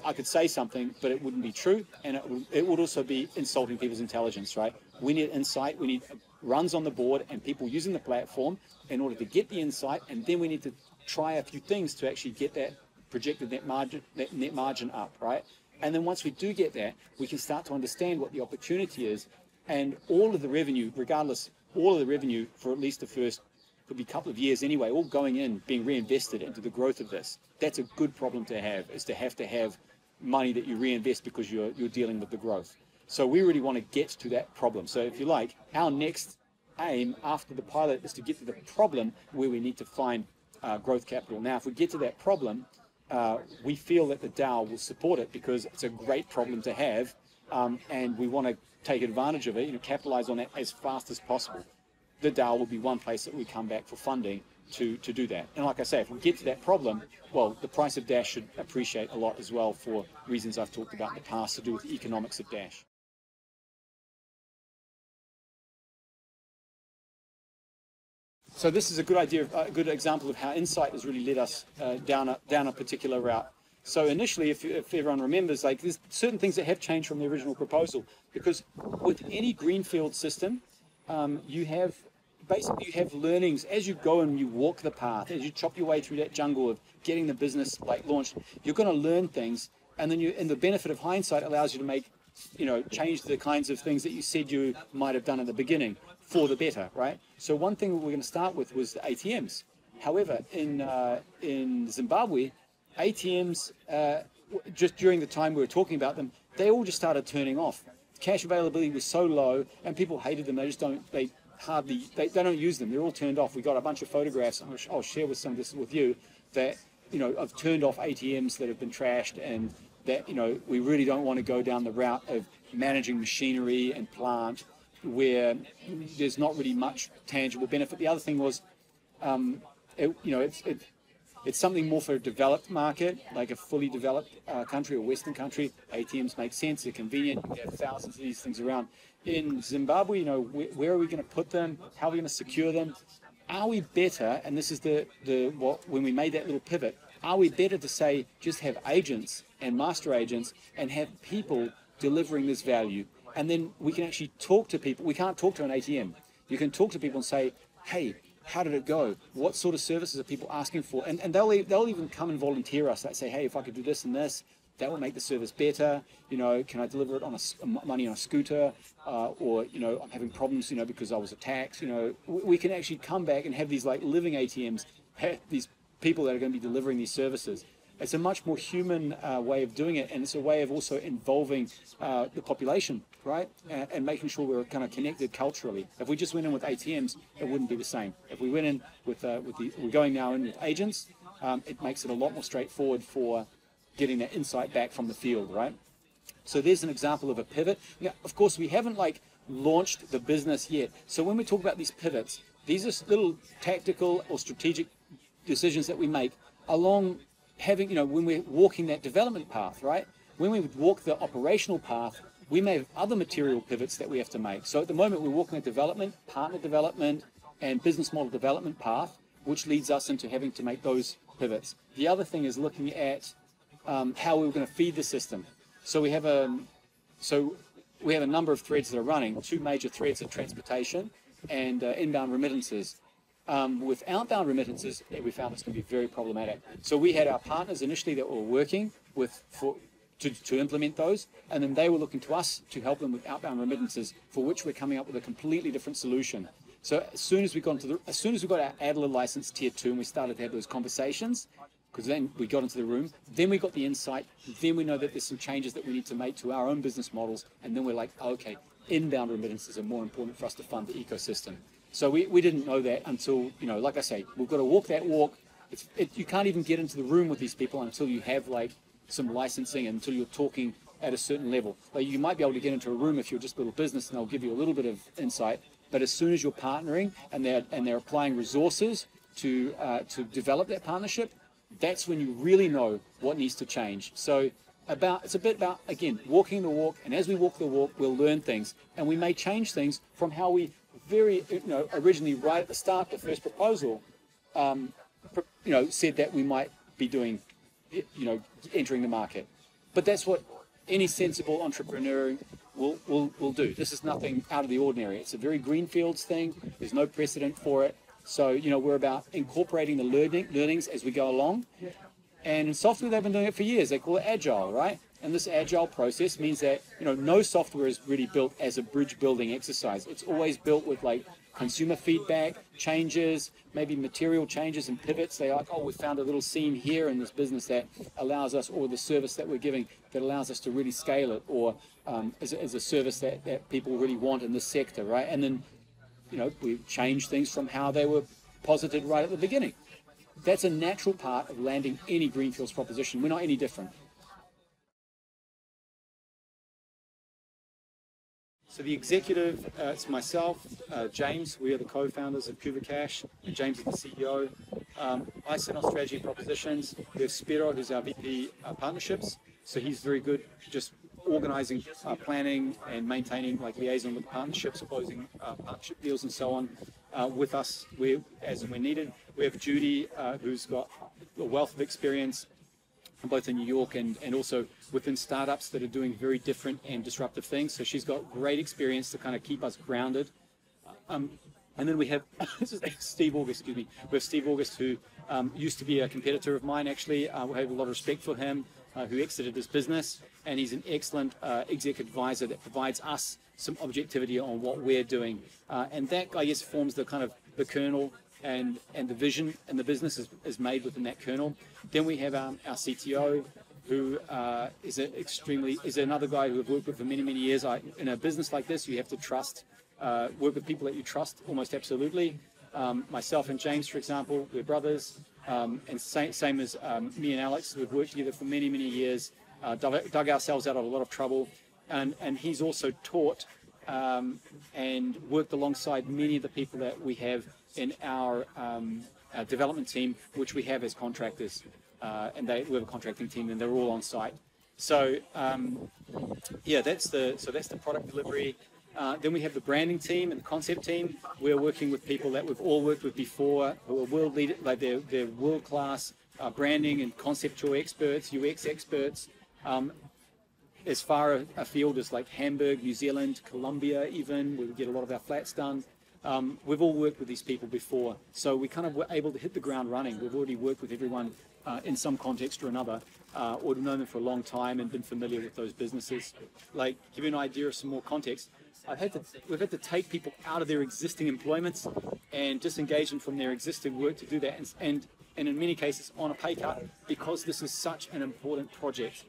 I could say something, but it wouldn't be true, and it would also be insulting people's intelligence, right? We need insight. We need runs on the board and people using the platform in order to get the insight, and then we need to try a few things to actually get that projected net margin up, right? And then once we do get that, we can start to understand what the opportunity is, and all of the revenue, regardless, all of the revenue for at least the first could be a couple of years anyway, all going in, being reinvested into the growth of this. That's a good problem to have, is to have money that you reinvest because you're dealing with the growth. So we really want to get to that problem. So if you like, our next aim after the pilot is to get to the problem where we need to find growth capital. Now, if we get to that problem, we feel that the DAO will support it because it's a great problem to have, and we want to take advantage of it, capitalize on it as fast as possible. The DAO will be one place that we come back for funding to do that. And like I say, if we get to that problem, well, the price of Dash should appreciate a lot as well for reasons I've talked about in the past to do with the economics of Dash. So this is a good example of how Insight has really led us down a particular route. So initially, if everyone remembers, there's certain things that have changed from the original proposal, because with any greenfield system, you have learnings as you go and you walk the path, as you chop your way through that jungle of getting the business launched. You're going to learn things and then and the benefit of hindsight allows you to make, change the kinds of things that you said you might have done in the beginning for the better, right? So one thing we're going to start with was the ATMs. However, in Zimbabwe, ATMs, just during the time we were talking about them, they all just started turning off. Cash availability was so low, and people hated them. They just don't, they don't use them. They're all turned off. We got a bunch of photographs. I'll share some of this with you that, of turned off ATMs that have been trashed, and that, we really don't want to go down the route of managing machinery and plant where there's not really much tangible benefit. The other thing was, it's something more for a developed market, like a fully developed country or Western country. ATMs make sense, they're convenient, you have thousands of these things around. In Zimbabwe, where are we going to put them? How are we going to secure them? Are we better, and this is when we made that little pivot, are we better to say just have agents and master agents and have people delivering this value? And then we can actually talk to people. We can't talk to an ATM. You can talk to people and say, hey, how did it go? What sort of services are people asking for? And they'll even come and volunteer us. They say, hey, if I could do this and this, that will make the service better. Can I deliver it on money on a scooter? Or I'm having problems, because I was attacked. We can actually come back and have these like living ATMs, have these people that are going to be delivering these services. It's a much more human way of doing it, and it's a way of also involving the population, right? And making sure we're kind of connected culturally. If we just went in with ATMs, it wouldn't be the same. If we went in we're going now in with agents, it makes it a lot more straightforward for getting that insight back from the field, right? So there's an example of a pivot. Now, of course, we haven't launched the business yet. So when we talk about these pivots, these are little tactical or strategic decisions that we make along having, when we're walking that development path, right? When we walk the operational path, we may have other material pivots that we have to make. So at the moment, we're walking a development, partner development, and business model development path, which leads us into having to make those pivots. The other thing is looking at how we're going to feed the system. So we have a number of threads that are running. Two major threads are transportation and inbound remittances. With outbound remittances, we found it's going to be very problematic. So we had our partners initially that were working with to implement those, and then they were looking to us to help them with outbound remittances, for which we're coming up with a completely different solution. So as soon as we got our Adler license tier 2 and we started to have those conversations, because then we got into the room, then we got the insight, then we know that there's some changes that we need to make to our own business models, and then we're like, okay, inbound remittances are more important for us to fund the ecosystem. So we didn't know that until, like I say, we've got to walk that walk. You can't even get into the room with these people until you have some licensing, until you're talking at a certain level. You might be able to get into a room if you're just a little business and they'll give you a little bit of insight. But as soon as you're partnering and they're applying resources to develop that partnership, that's when you really know what needs to change. So it's a bit about, again, walking the walk. And as we walk the walk, we'll learn things. And we may change things from how we originally right at the start, the first proposal, said that we might be doing, entering the market. But that's what any sensible entrepreneur will do. This is nothing out of the ordinary. It's a very greenfields thing. There's no precedent for it. So, we're about incorporating the learnings as we go along. And in software, they've been doing it for years. They call it agile, right? And this agile process means that, no software is really built as a bridge building exercise. It's always built with consumer feedback, changes, maybe material changes and pivots. They're like, oh, we found a little seam here in this business that allows us, or the service that we're giving that allows us to really scale it, or as a service that people really want in this sector, right? And then, we change things from how they were posited right at the beginning. That's a natural part of landing any greenfields proposition. We're not any different. So the executive, it's myself, James. We are the co-founders of Kuvacash. James is the CEO. I sit on strategy propositions. We have Spiro, who's our VP partnerships. So he's very good just organizing, planning, and maintaining liaison with partnerships, closing partnership deals, and so on with us as and when needed. We have Judy, who's got a wealth of experience both in New York and also within startups that are doing very different and disruptive things. So she's got great experience to kind of keep us grounded. And then we have Steve August, We have Steve August, who used to be a competitor of mine, actually. We have a lot of respect for him. who exited his business, and he's an excellent exec advisor that provides us some objectivity on what we're doing. And that, I guess, forms the kind of the kernel, and the vision, and the business is made within that kernel. Then we have our CTO, who is another guy who I've worked with for many, many years. In a business like this, you have to trust, work with people that you trust almost absolutely. Myself and James, for example, we're brothers, and same as me and Alex. We've worked together for many, many years, dug ourselves out of a lot of trouble, and he's also taught and worked alongside many of the people that we have in our development team, which we have as contractors, and we have a contracting team, and they're all on site. So yeah, that's the product delivery. Then we have the branding team and the concept team. We're working with people that we've all worked with before, who are world leaders, like they're world-class branding and conceptual experts, UX experts. As far afield as like Hamburg, New Zealand, Colombia even, where we get a lot of our flats done. We've all worked with these people before, so we kind of were able to hit the ground running. We've already worked with everyone in some context or another, or known them for a long time and been familiar with those businesses. Like, give you an idea of some more context, we've had to take people out of their existing employments and disengage them from their existing work to do that, and in many cases on a pay cut, because this is such an important project.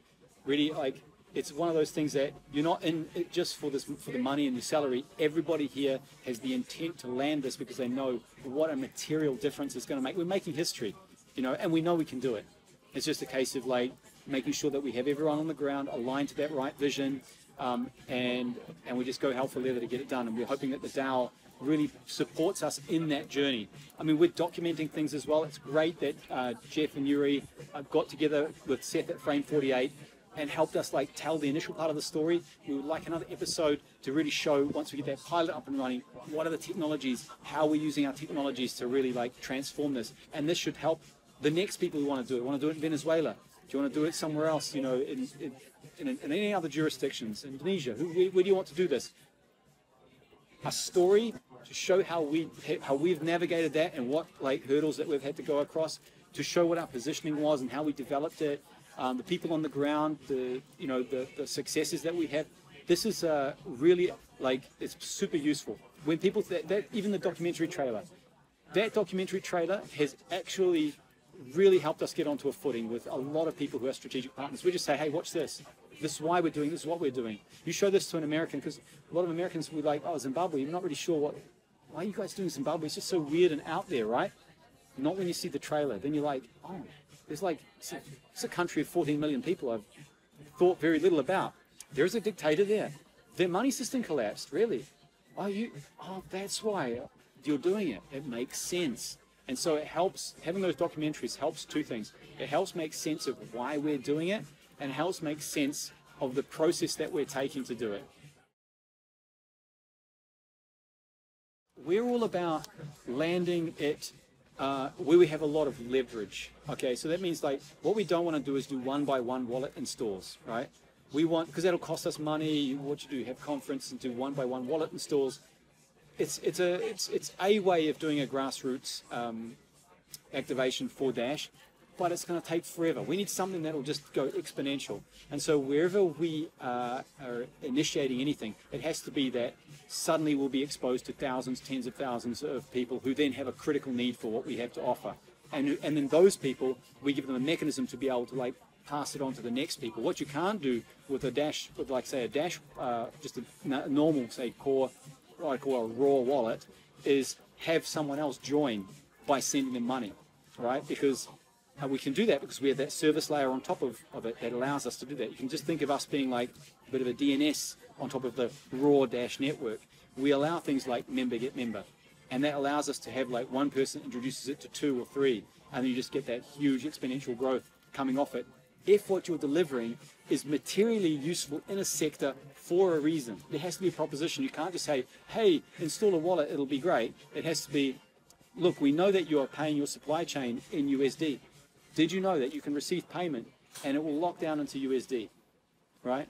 Really, like, it's one of those things that you're not in it just for the money and the salary. Everybody here has the intent to land this because they know what a material difference it's going to make. We're making history, and we know we can do it. It's just a case of like making sure that we have everyone on the ground aligned to that right vision, and we just go hell for leather to get it done. And we're hoping that the DAO really supports us in that journey. I mean, we're documenting things as well. It's great that Jeff and Yuri got together with Seth at Frame 48 and helped us like tell the initial part of the story. We would like another episode to really show, once we get that pilot up and running, what are the technologies, how we're using our technologies to really like transform this. And this should help the next people who want to do it. Want to do it in Venezuela? Do you want to do it somewhere else? In any other jurisdictions, Indonesia? Where do you want to do this? A story to show how we've navigated that and what like hurdles that we've had to go across, to show what our positioning was and how we developed it. The people on the ground, the successes that we have. This is really like, it's super useful. When people even the documentary trailer, that documentary trailer has actually really helped us get onto a footing with a lot of people who are strategic partners. We just say, hey, watch this. This is why we're doing this. Is what we're doing. You show this to an American, because a lot of Americans will be like, oh, Zimbabwe. You're not really sure why are you guys doing Zimbabwe? It's just so weird and out there, right? Not when you see the trailer. Then you're like, oh. It's a country of 14 million people I've thought very little about. There's a dictator there. Their money system collapsed, really. Oh, that's why you're doing it. It makes sense. And so it helps, having those documentaries helps two things. It helps make sense of why we're doing it, and helps make sense of the process that we're taking to do it. We're all about landing it where we have a lot of leverage. Okay, so that means like what we don't want to do is do one-by-one wallet installs, right? We want, because that'll cost us money. What you do, have conference and do one-by-one wallet installs. It's a way of doing a grassroots activation for Dash, but it's going to take forever. We need something that will just go exponential. And so wherever we are initiating anything, it has to be that suddenly we'll be exposed to thousands, tens of thousands of people who then have a critical need for what we have to offer. And then those people, we give them a mechanism to be able to like pass it on to the next people. What you can't do with a Dash, with like say a Dash, just a normal, say core, what I call a raw wallet, is have someone else join by sending them money, right? Because we can do that because we have that service layer on top of it that allows us to do that. You can just think of us being like a bit of a DNS on top of the raw Dash network. We allow things like member get member, and that allows us to have like one person introduces it to 2 or 3, and then you just get that huge exponential growth coming off it. If what you're delivering is materially useful in a sector for a reason, there has to be a proposition. You can't just say, hey, install a wallet, it'll be great. It has to be, look, we know that you are paying your supply chain in USD. Did you know that you can receive payment and it will lock down into USD, right?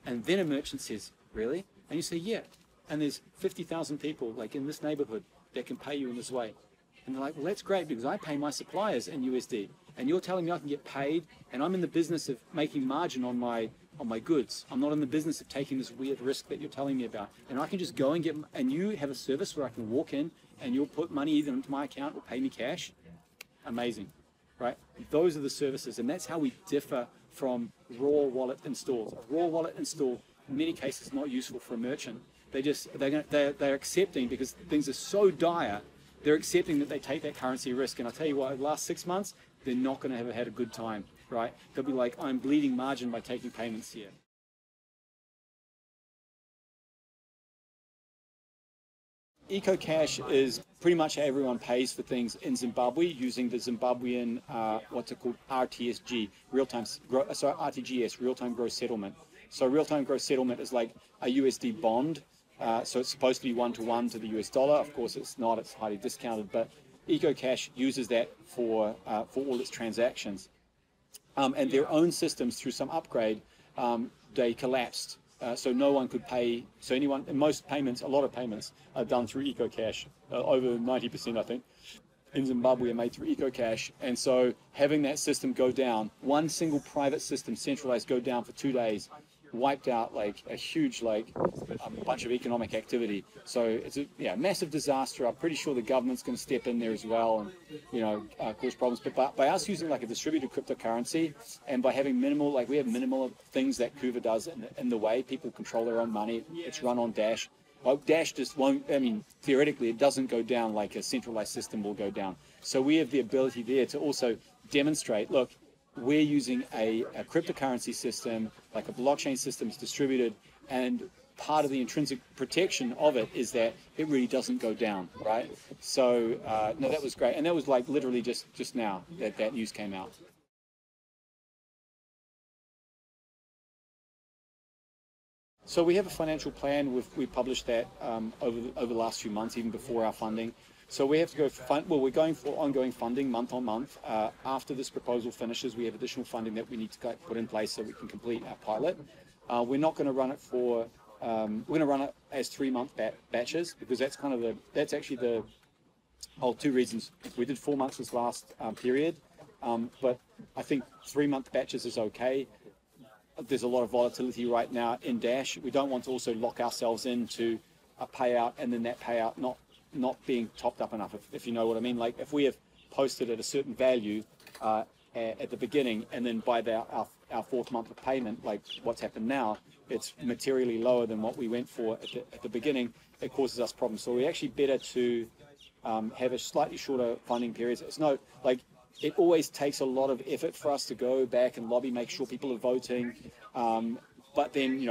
And then a merchant says, really? And you say, yeah. And there's 50,000 people like in this neighborhood that can pay you in this way. And they're like, well, that's great because I pay my suppliers in USD, and you're telling me I can get paid, and I'm in the business of making margin on my goods. I'm not in the business of taking this weird risk that you're telling me about. And I can just go and and you have a service where I can walk in and you'll put money either into my account or pay me cash. Amazing, right? Those are the services, and that's how we differ from raw wallet installs. A raw wallet install, in many cases, is not useful for a merchant. They're accepting, because things are so dire, they're accepting that they take that currency risk. And I tell you what, the last 6 months, they're not going to have had a good time, right? They'll be like, I'm bleeding margin by taking payments here. EcoCash is pretty much how everyone pays for things in Zimbabwe using the Zimbabwean, what's it called, RTSG, RTGS, real-time gross settlement. So real-time gross settlement is like a USD bond. So it's supposed to be 1-to-1 to the US dollar. Of course, it's not. It's highly discounted. But EcoCash uses that for all its transactions. And their own systems, through some upgrade, they collapsed. So no one could pay. So anyone, most payments, a lot of payments are done through EcoCash. Over 90%, I think, in Zimbabwe are made through EcoCash. And so having that system go down, one single private system, centralized, go down for 2 days, wiped out like a huge, like a bunch of economic activity. So it's a massive disaster. I'm pretty sure the government's going to step in there as well and cause problems. But by us using like a distributed cryptocurrency, and by having minimal, like we have minimal things that Kuva does in the way people control their own money. It's run on Dash. Well, Dash just won't, I mean, theoretically it doesn't go down like a centralized system will go down. So we have the ability there to also demonstrate, look, we're using a cryptocurrency system, like a blockchain system. It's distributed, and part of the intrinsic protection of it is that it really doesn't go down, right? So, no, that was great. And that was like literally just now that news came out. So we have a financial plan. We published that over the last few months, even before our funding. So we have to go for we're going for ongoing funding month on month. After this proposal finishes, we have additional funding that we need to put in place so we can complete our pilot. We're not going to run it for, we're going to run it as 3-month batches, because that's kind of that's actually the, two reasons. We did 4 months this last period, but I think 3-month batches is okay. There's a lot of volatility right now in Dash. We don't want to also lock ourselves into a payout and then that payout not being topped up enough, if you know what I mean. Like if we have posted at a certain value at the beginning, and then by our 4th month of payment, like what's happened now, it's materially lower than what we went for at the beginning, it causes us problems. So we're actually better to have a slightly shorter funding periods. It's no, like, it always takes a lot of effort for us to go back and lobby, make sure people are voting. But then,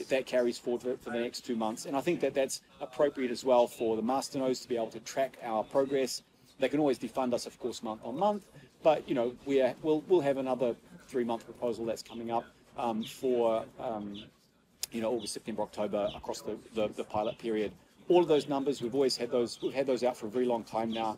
that carries forward for the next 2 months. And I think that that's appropriate as well for the masternodes to be able to track our progress. They can always defund us, of course, month on month. But, we'll have another 3-month proposal that's coming up for, August, September, October, across the pilot period. All of those numbers, we've always had those. We've had those out for a very long time now.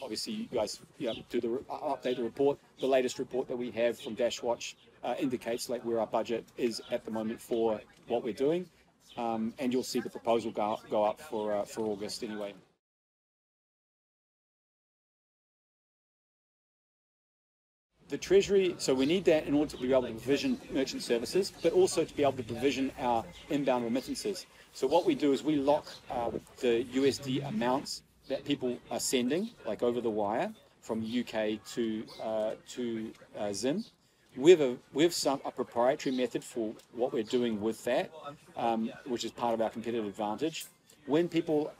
Obviously, you guys update the report. The latest report that we have from Dashwatch indicates like where our budget is at the moment for what we're doing, and you'll see the proposal go up for August anyway. The Treasury, so we need that in order to be able to provision merchant services, but also to be able to provision our inbound remittances. So what we do is we lock the USD amounts that people are sending, like over the wire, from the UK to Zim. We have a proprietary method for what we're doing with that, which is part of our competitive advantage. When people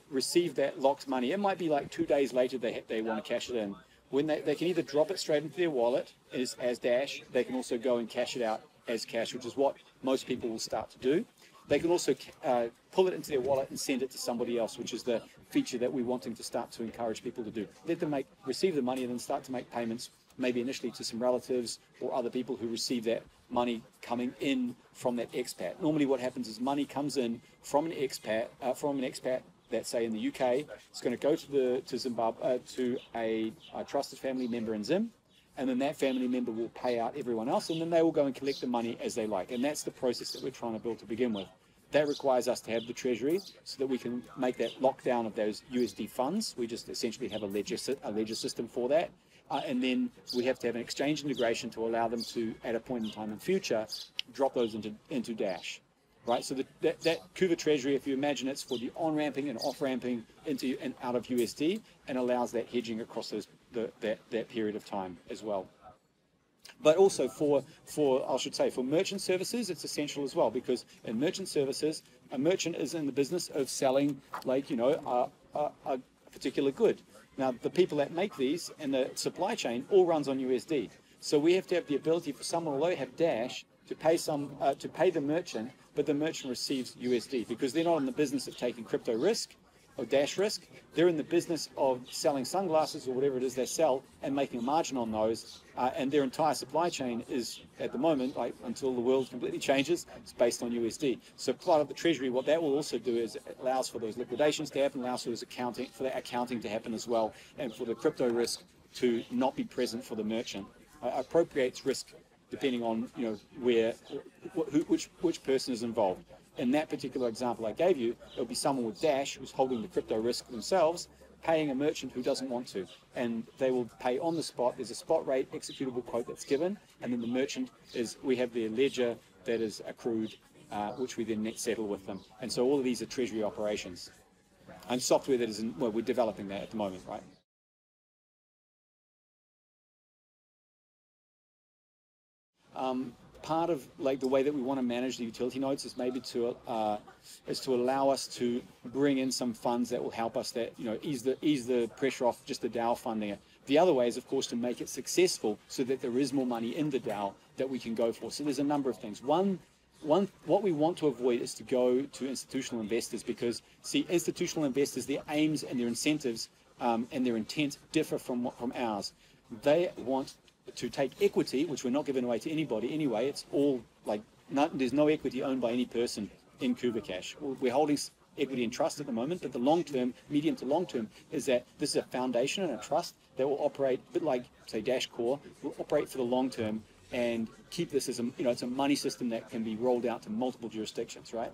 receive that locked money, it might be like 2 days later they want to cash it in. When they can either drop it straight into their wallet as Dash, they can also go and cash it out as cash, which is what most people will start to do. They can also pull it into their wallet and send it to somebody else, which is the feature that we're wanting to start to encourage people to do. Let them receive the money and then start to make payments, maybe initially to some relatives or other people who receive that money coming in from that expat. Normally what happens is money comes in from an expat that's, say, in the UK. It's going to go to Zimbabwe, to a trusted family member in Zim, and then that family member will pay out everyone else, and then they will go and collect the money as they like. And that's the process that we're trying to build to begin with. that requires us to have the treasury so that we can make that lockdown of those USD funds. We just essentially have a ledger system for that. And then we have to have an exchange integration to allow them to, at a point in time in future, drop those into Dash. Right, so that Kuva treasury, if you imagine, it's for the on-ramping and off-ramping into and out of USD, and allows that hedging across that period of time as well. But also for merchant services, it's essential as well, because in merchant services, a merchant is in the business of selling, like, a particular good. Now, the people that make these and the supply chain all runs on USD. So we have to have the ability for someone, although they have Dash, to pay the merchant, but the merchant receives USD, because they're not in the business of taking crypto risk or Dash risk. They're in the business of selling sunglasses or whatever it is they sell and making a margin on those. And their entire supply chain is, at the moment, like until the world completely changes, it's based on USD. So part of the treasury, what that will also do is it allows for those liquidations to happen, allows for that accounting to happen as well, and for the crypto risk to not be present for the merchant. Appropriates risk depending on which person is involved. In that particular example I gave you, it'll be someone with Dash who's holding the crypto risk themselves, paying a merchant who doesn't want to, and they will pay on the spot. There's a spot rate executable quote that's given, and then the merchant we have their ledger that is accrued, which we then net settle with them. And so all of these are treasury operations and software that is we're developing that at the moment, right? Part of like the way that we want to manage the utility nodes is maybe to allow us to bring in some funds that will help us ease the pressure off just the DAO funding. The other way is, of course, to make it successful so that there is more money in the DAO that we can go for. So there's a number of things. One, what we want to avoid is to go to institutional investors, because see, institutional investors, their aims and their incentives and their intent differ from ours. They want to take equity, which we're not giving away to anybody anyway. It's all like, there's no equity owned by any person in Kuvacash. We're holding equity in trust at the moment, but the long term, medium to long term, is that this is a foundation and a trust that will operate a bit like, say, Dash Core, will operate for the long term and keep this as it's a money system that can be rolled out to multiple jurisdictions, right?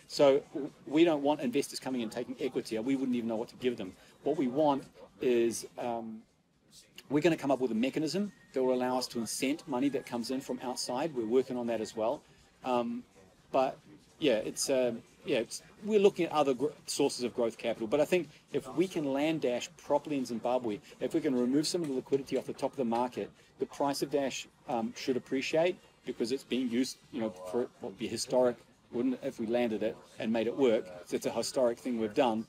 So we don't want investors coming and taking equity. We wouldn't even know what to give them. What we want is we're going to come up with a mechanism that will allow us to incent money that comes in from outside. We're working on that as well. But yeah, we're looking at other sources of growth capital. But I think if we can land Dash properly in Zimbabwe, if we can remove some of the liquidity off the top of the market, the price of Dash should appreciate, because it's being used, for what would be historic, wouldn't it, if we landed it and made it work. So it's a historic thing we've done.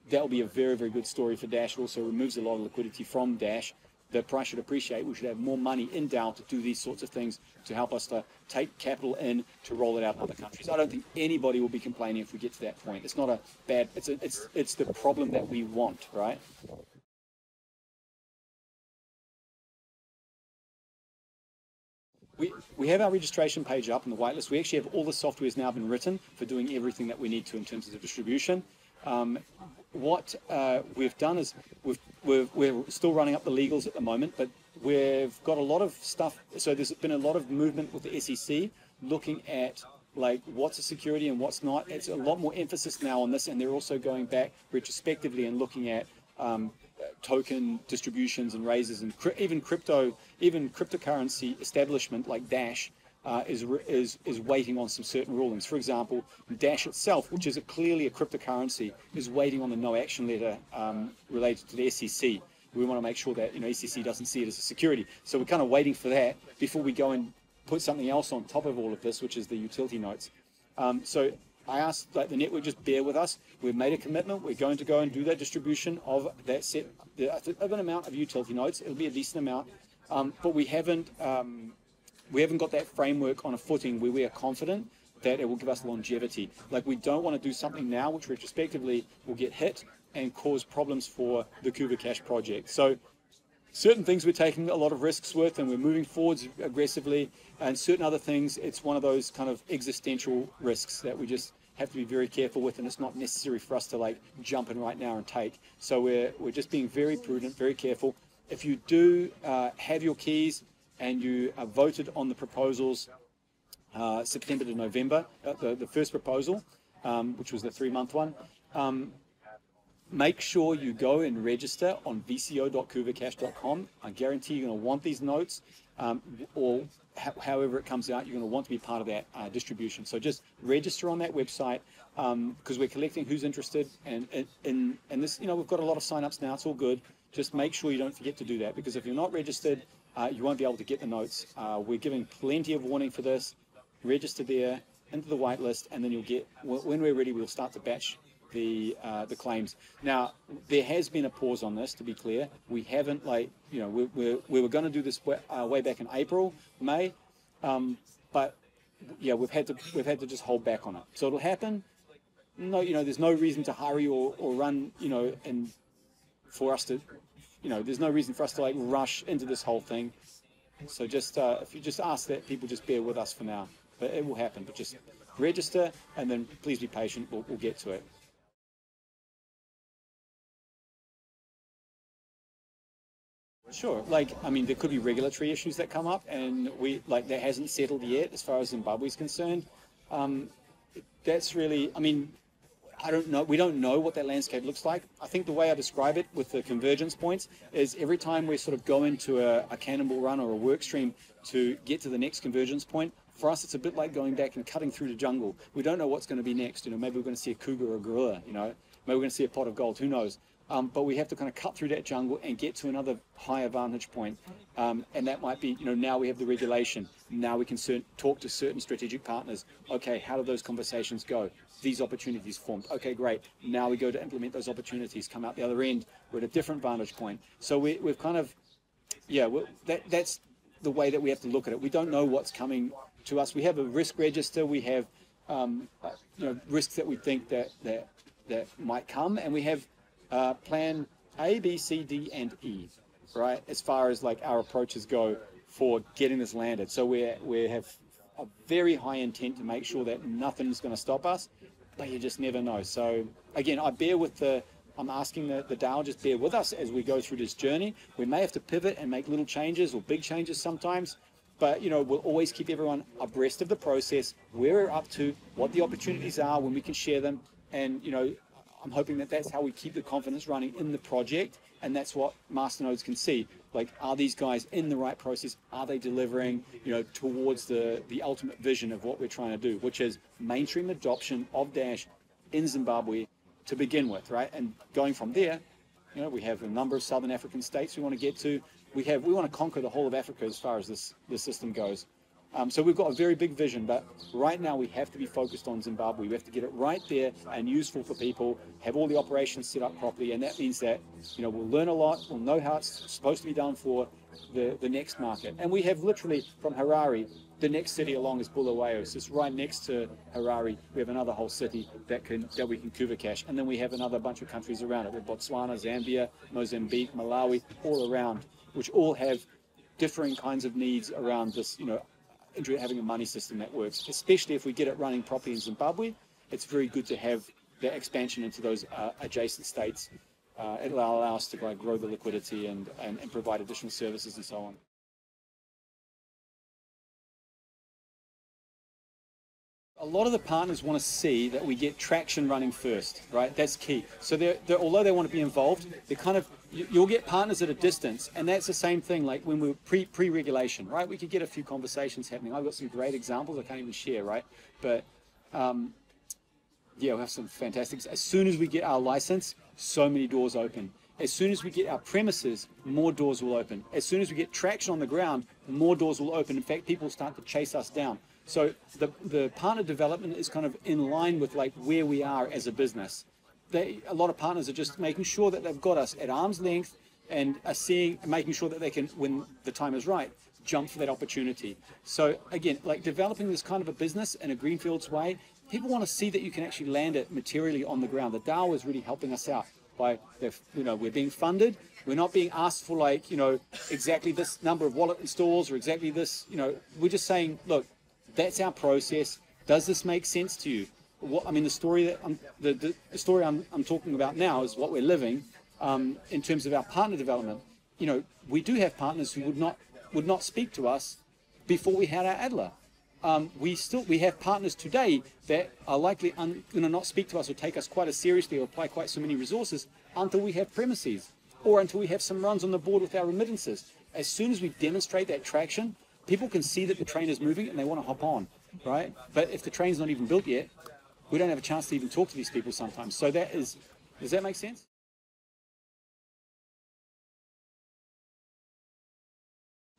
That will be a very, very good story for Dash. It also removes a lot of liquidity from Dash. The price should appreciate. We should have more money in DAO to do these sorts of things, to help us to take capital in to roll it out in other countries. I don't think anybody will be complaining if we get to that point. It's not a bad. It's the problem that we want, right? We have our registration page up on the whitelist. We actually have all the software has now been written for doing everything that we need to in terms of the distribution. What we've done is we're still running up the legals at the moment, but we've got a lot of stuff. So there's been a lot of movement with the SEC looking at like what's a security and what's not. It's a lot more emphasis now on this, and they're also going back retrospectively and looking at token distributions and raises, and even cryptocurrency establishment like Dash is waiting on some certain rulings. For example, Dash itself, which is clearly a cryptocurrency, is waiting on the no action letter related to the SEC. We want to make sure that SEC doesn't see it as a security. So we're kind of waiting for that before we go and put something else on top of all of this, which is the utility notes. So I asked the network, just bear with us. We've made a commitment. We're going to go and do that distribution of that set of an amount of utility notes. It'll be a decent amount, but we haven't got that framework on a footing where we are confident that it will give us longevity. Like, we don't want to do something now which retrospectively will get hit and cause problems for the Kuvacash project. So certain things we're taking a lot of risks with, and we're moving forwards aggressively, and certain other things, it's one of those kind of existential risks that we just have to be very careful with, and it's not necessary for us to like jump in right now and take. So we're just being very prudent, very careful. If you do have your keys and you voted on the proposals September to November, the first proposal, which was the 3-month one. Make sure you go and register on vco.kuvacash.com. I guarantee you're going to want these notes, or however it comes out, you're going to want to be part of that distribution. So just register on that website, because we're collecting who's interested, and this, we've got a lot of signups now. It's all good. Just make sure you don't forget to do that, because if you're not registered, you won't be able to get the notes. We're giving plenty of warning for this. Register there, into the whitelist, and then you'll get, when we're ready, we'll start to batch the claims. Now, there has been a pause on this, to be clear. We haven't, we were going to do this way back in April, May, but yeah, we've had to just hold back on it. So it'll happen. No, there's no reason to hurry or run, and for us to, there's no reason for us to rush into this whole thing. So just if you just ask that people just bear with us for now, but it will happen. But just register, and then please be patient. We'll get to it. Sure. There could be regulatory issues that come up, and that hasn't settled yet as far as Zimbabwe is concerned. That's really, I don't know. We don't know what that landscape looks like. I think the way I describe it with the convergence points is every time we sort of go into a cannonball run or a work stream to get to the next convergence point, for us, it's a bit like going back and cutting through the jungle. We don't know what's going to be next. Maybe we're going to see a cougar or a gorilla. Maybe we're going to see a pot of gold. Who knows? But we have to kind of cut through that jungle and get to another higher vantage point. And that might be, now we have the regulation. Now we can talk to certain strategic partners. Okay, how do those conversations go? These opportunities formed. Okay, great. Now we go to implement those opportunities, come out the other end. We're at a different vantage point. So we've kind of, that's the way that we have to look at it. We don't know what's coming to us. We have a risk register. We have, risks that we think that might come, and we have plan A, B, C, D, and E, right? As far as our approaches go for getting this landed. So we have a very high intent to make sure that nothing's going to stop us, but you just never know. So again, I'm asking the DAO, just bear with us as we go through this journey. We may have to pivot and make little changes or big changes sometimes, but we'll always keep everyone abreast of the process, where we're up to, what the opportunities are, when we can share them, and I'm hoping that that's how we keep the confidence running in the project, and that's what masternodes can see. Are these guys in the right process? Are they delivering, towards the ultimate vision of what we're trying to do, which is mainstream adoption of Dash in Zimbabwe to begin with, right? And going from there, we have a number of Southern African states we want to get to. We want to conquer the whole of Africa as far as this system goes. So we've got a very big vision, but right now we have to be focused on Zimbabwe. We have to get it right there and useful for people, have all the operations set up properly, and that means that we'll learn a lot, we'll know how it's supposed to be done for the next market. And we have literally from Harare, the next city along is Bulawayo. So it's right next to Harare. We have another whole city that we can Kuvacash, and then we have another bunch of countries around it. With Botswana, Zambia, Mozambique, Malawi, all around, which all have differing kinds of needs around this, having a money system that works, especially if we get it running properly in Zimbabwe. It's very good to have that expansion into those adjacent states. It'll allow us to grow the liquidity and provide additional services and so on. A lot of the partners want to see that we get traction running first, right? That's key. So although they want to be involved, you'll get partners at a distance, and that's the same thing like when we were pre-regulation, right? We could get a few conversations happening. I've got some great examples I can't even share, right? But we have some fantastic. As soon as we get our license, so many doors open. As soon as we get our premises, more doors will open. As soon as we get traction on the ground, more doors will open. In fact, people start to chase us down. So the partner development is kind of in line with where we are as a business. A lot of partners are just making sure that they've got us at arm's length and are making sure that they can, when the time is right, jump for that opportunity. So again, developing this kind of a business in a greenfields way, people want to see that you can actually land it materially on the ground. The DAO is really helping us out by, we're being funded. We're not being asked for exactly this number of wallet installs or exactly this, we're just saying, look, that's our process. Does this make sense to you? The story I'm talking about now is what we're living in terms of our partner development. We do have partners who would not speak to us before we had our Adler. we have partners today that are likely going to not speak to us or take us quite as seriously or apply quite so many resources until we have premises or until we have some runs on the board with our remittances. As soon as we demonstrate that traction, people can see that the train is moving and they want to hop on, right? But if the train's not even built yet, we don't have a chance to even talk to these people sometimes. So does that make sense?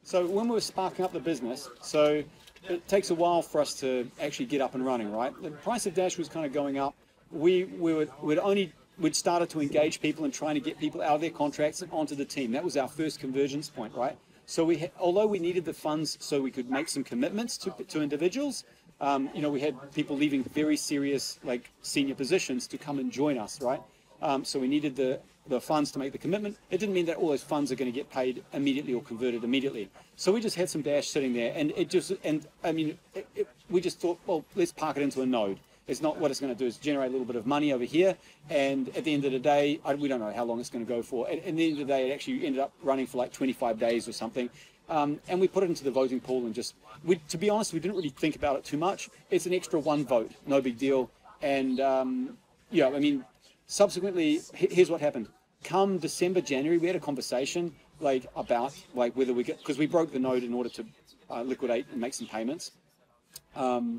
So when we were sparking up the business, so it takes a while for us to actually get up and running, right? The price of Dash was kind of going up. We'd started to engage people and trying to get people out of their contracts and onto the team. That was our first convergence point, right? So although we needed the funds so we could make some commitments to individuals, we had people leaving very serious, like senior positions to come and join us, right? So we needed the funds to make the commitment. It didn't mean that all those funds are going to get paid immediately or converted immediately. So we just had some Dash sitting there, and we just thought, well, let's park it into a node. It's not what it's going to do is generate a little bit of money over here, and at the end of the day, we don't know how long it's going to go for. At the end of the day, it actually ended up running for like 25 days or something, and we put it into the voting pool and to be honest, we didn't really think about it too much. It's an extra one vote, no big deal, and subsequently, here's what happened. Come December, January, we had a conversation about whether because we broke the node in order to liquidate and make some payments. So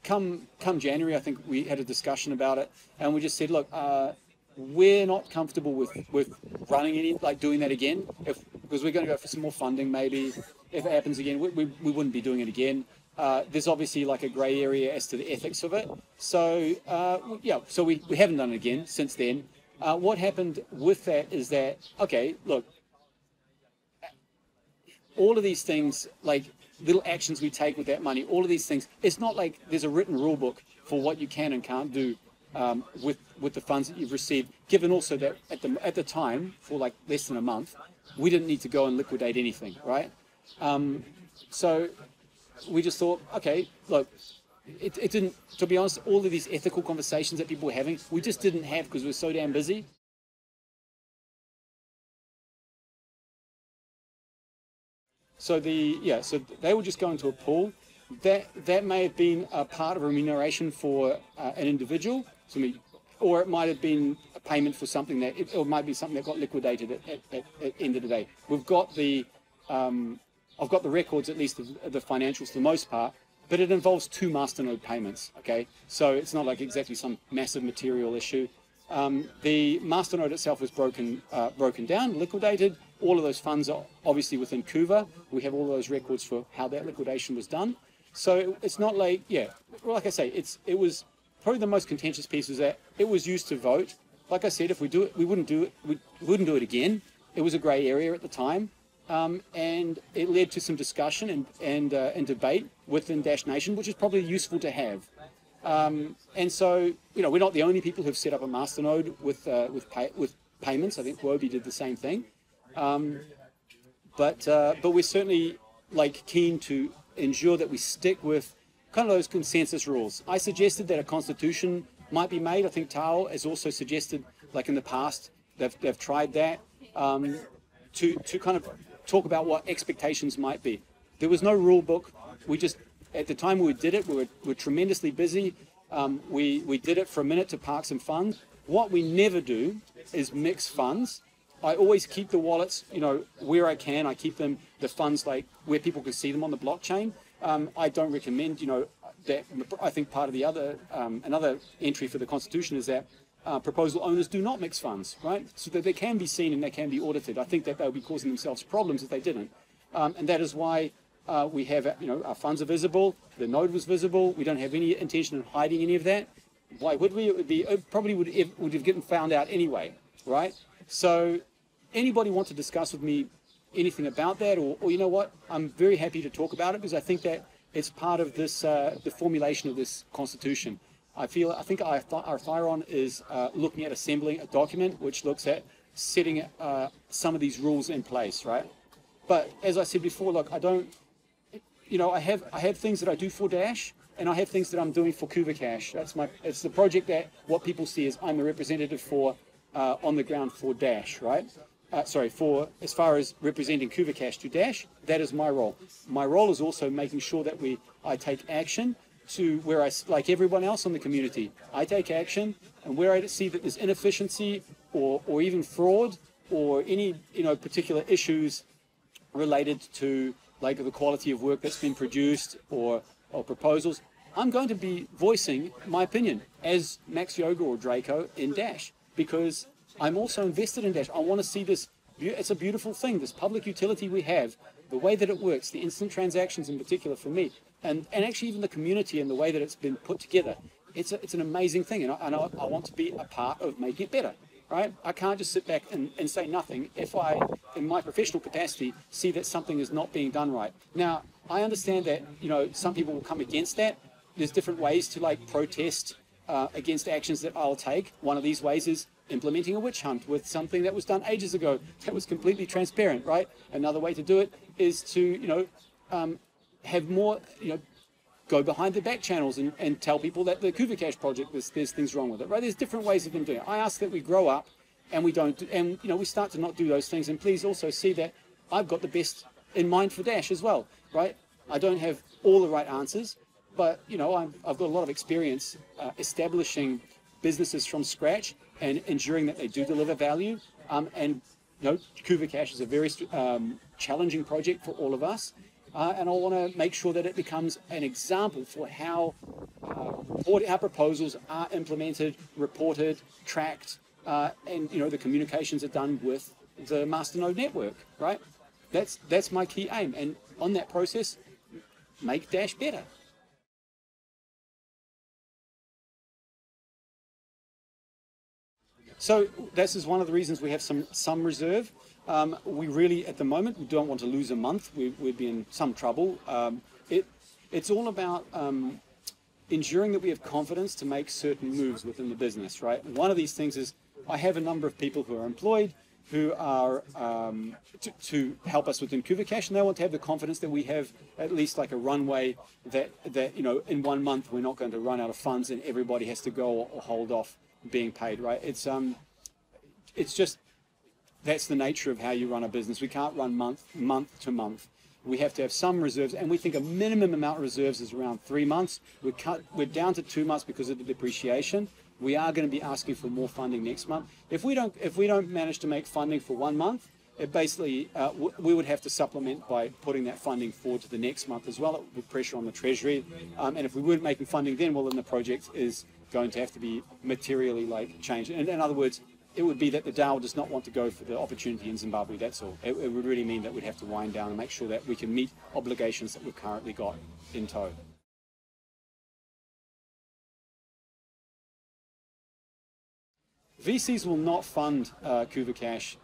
come January, I think we had a discussion about it, and we just said, look, we're not comfortable with running doing that again, because we're going to go for some more funding maybe. If it happens again, we wouldn't be doing it again. There's obviously like a grey area as to the ethics of it. So so we haven't done it again since then. What happened with that is that, okay, look, all of these things, like little actions we take with that money, all of these things, it's not like there's a written rule book for what you can and can't do with the funds that you've received, given also that at the time, for like less than a month, we didn't need to go and liquidate anything, right? So we just thought, okay, look, it didn't, to be honest, all of these ethical conversations that people were having, we just didn't have because we were so damn busy. So they would just go into a pool. That may have been a part of remuneration for an individual, or it might have been a payment for something or it might be something that got liquidated at the end of the day. We've got I've got the records, at least of the financials for the most part, but it involves 2 masternode payments, okay? So it's not like exactly some massive material issue. The masternode itself was broken down, liquidated. All of those funds are obviously within Kuva. We have all those records for how that liquidation was done. So it's not like, like I say, it was probably the most contentious piece is that it was used to vote. Like I said, if we do it, we wouldn't do it again. It was a grey area at the time. And it led to some discussion and debate within Dash Nation, which is probably useful to have. And so, we're not the only people who've set up a masternode with payments. I think Wobi did the same thing. But we're certainly keen to ensure that we stick with kind of those consensus rules. I suggested that a constitution might be made. I think Tao has also suggested, like in the past, they've tried that to kind of talk about what expectations might be. There was no rule book. We just, at the time we did it, we were tremendously busy. We did it for a minute to park some funds. What we never do is mix funds. I always keep the wallets, where I can. I keep them, the funds, where people can see them on the blockchain. I don't recommend, that. I think part of the other, another entry for the Constitution is that proposal owners do not mix funds, right? So that they can be seen and they can be audited. I think that they would be causing themselves problems if they didn't. And that is why we have, our funds are visible. The node was visible. We don't have any intention of hiding any of that. Why would we? It probably would have gotten found out anyway, right? So anybody want to discuss with me anything about that, or you know what? I'm very happy to talk about it because I think that it's part of this, the formulation of this Constitution. I think our Thyron is looking at assembling a document which looks at setting some of these rules in place, right? But as I said before, look, I don't, I have things that I do for Dash, and I have things that I'm doing for Kuvacash. It's the project that what people see is I'm the representative for on the ground for Dash, right? for as far as representing Kuvacash to Dash, that is my role. My role is also making sure that I take action to where like everyone else in the community, I take action, and where I see that there's inefficiency or even fraud or any particular issues related to like the quality of work that's been produced or proposals, I'm going to be voicing my opinion as Max Yoga or Draco in Dash, because I'm also invested in Dash. I want to see this. It's a beautiful thing, this public utility we have, the way that it works, the instant transactions in particular for me, and actually even the community and the way that it's been put together. It's an amazing thing, and I want to be a part of making it better. Right? I can't just sit back and say nothing if I, in my professional capacity, see that something is not being done right. Now, I understand that, some people will come against that. There's different ways to like protest against actions that I'll take. One of these ways is implementing a witch hunt with something that was done ages ago that was completely transparent, right? Another way to do it is to, have more, go behind the back channels and tell people that the Kuvacash project, there's things wrong with it, right? There's different ways of them doing it. I ask that we grow up and we don't, we start to not do those things. And please also see that I've got the best in mind for Dash as well, right? I don't have all the right answers, but, I've got a lot of experience establishing businesses from scratch and ensuring that they do deliver value. Kuvacash is a very challenging project for all of us. And I want to make sure that it becomes an example for how our proposals are implemented, reported, tracked, and the communications are done with the masternode network, right? That's my key aim, and on that process, make Dash better. So this is one of the reasons we have some reserve. We really, at the moment, we don't want to lose a month. We'd be in some trouble. It's all about ensuring that we have confidence to make certain moves within the business, right? One of these things is I have a number of people who are employed who are to help us within Kuvacash, and they want to have the confidence that we have at least like a runway that in 1 month we're not going to run out of funds and everybody has to go or hold off being paid, right? It's just that's the nature of how you run a business. We can't run month to month. We have to have some reserves, and we think a minimum amount of reserves is around 3 months. We're down to 2 months because of the depreciation. We are going to be asking for more funding next month. If we don't manage to make funding for 1 month, it basically we would have to supplement by putting that funding forward to the next month as well. It would put pressure on the treasury, and if we weren't making funding then the project is going to have to be materially changed. And in other words, it would be that the DAO does not want to go for the opportunity in Zimbabwe, that's all. It would really mean that we'd have to wind down and make sure that we can meet obligations that we've currently got in tow. VCs will not fund Kuvacash,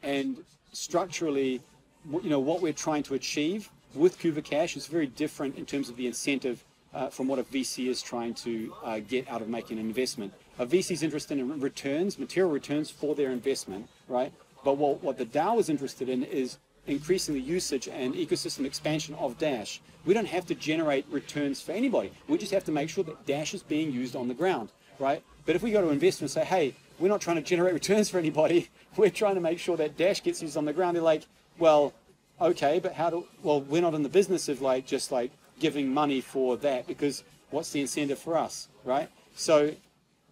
and structurally, what we're trying to achieve with Kuvacash is very different in terms of the incentive from what a VC is trying to get out of making an investment. A VC is interested in returns, material returns for their investment, right? But what the DAO is interested in is increasing the usage and ecosystem expansion of Dash. We don't have to generate returns for anybody. We just have to make sure that Dash is being used on the ground, right? But if we go to investors and say, hey, we're not trying to generate returns for anybody, we're trying to make sure that Dash gets used on the ground, they're like, well, okay, but we're not in the business of just giving money for that, because what's the incentive for us, right? So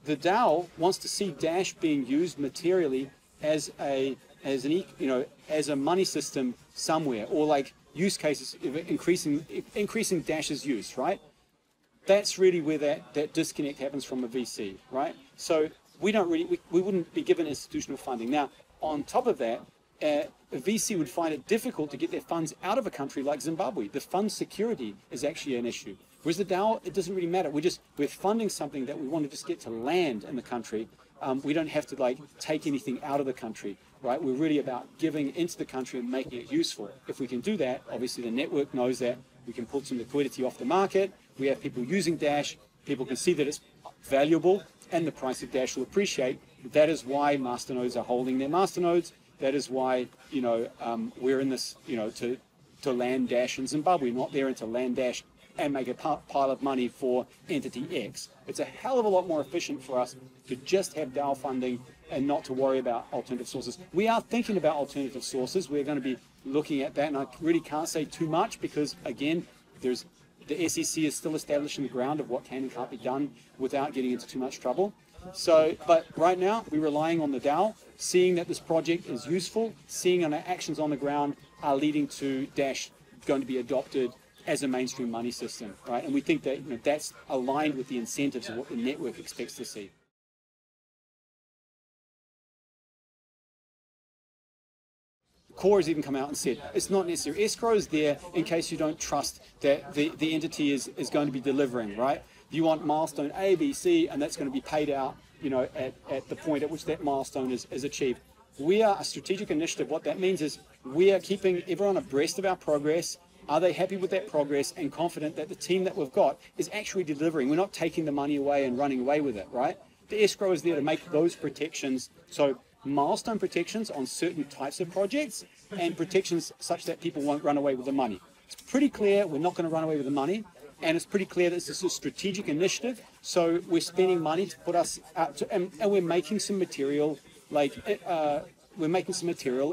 the DAO wants to see Dash being used materially as a money system somewhere, or use cases increasing Dash's use, right? That's really where that disconnect happens from a VC, right? So we wouldn't be given institutional funding. Now, on top of that, a VC would find it difficult to get their funds out of a country like Zimbabwe. The fund security is actually an issue. Whereas the DAO, it doesn't really matter. We're funding something that we want to just get to land in the country. We don't have to take anything out of the country, right? We're really about giving into the country and making it useful. If we can do that, obviously the network knows that. We can pull some liquidity off the market. We have people using Dash. People can see that it's valuable, and the price of Dash will appreciate. That is why masternodes are holding their masternodes. That is why we're in this to land Dash in Zimbabwe, not there and to land Dash and make a pile of money for entity X. It's a hell of a lot more efficient for us to just have DAO funding and not to worry about alternative sources. We are thinking about alternative sources. We're going to be looking at that, and I really can't say too much because, again, the SEC is still establishing the ground of what can and can't be done without getting into too much trouble. So, but right now, we're relying on the DAO, seeing that this project is useful, seeing our actions on the ground are leading to Dash going to be adopted as a mainstream money system, right? And we think that that's aligned with the incentives of what the network expects to see. Core has even come out and said it's not necessary. Escrow is there in case you don't trust that the entity is going to be delivering, right? You want milestone A, B, C, and that's going to be paid out, at the point at which that milestone is achieved. We are a strategic initiative. What that means is we are keeping everyone abreast of our progress. Are they happy with that progress and confident that the team that we've got is actually delivering? We're not taking the money away and running away with it, right? The escrow is there to make those protections. So milestone protections on certain types of projects and protections such that people won't run away with the money. It's pretty clear we're not going to run away with the money, and it's pretty clear that this is a strategic initiative. So we're spending money to put us out to, and we're making some material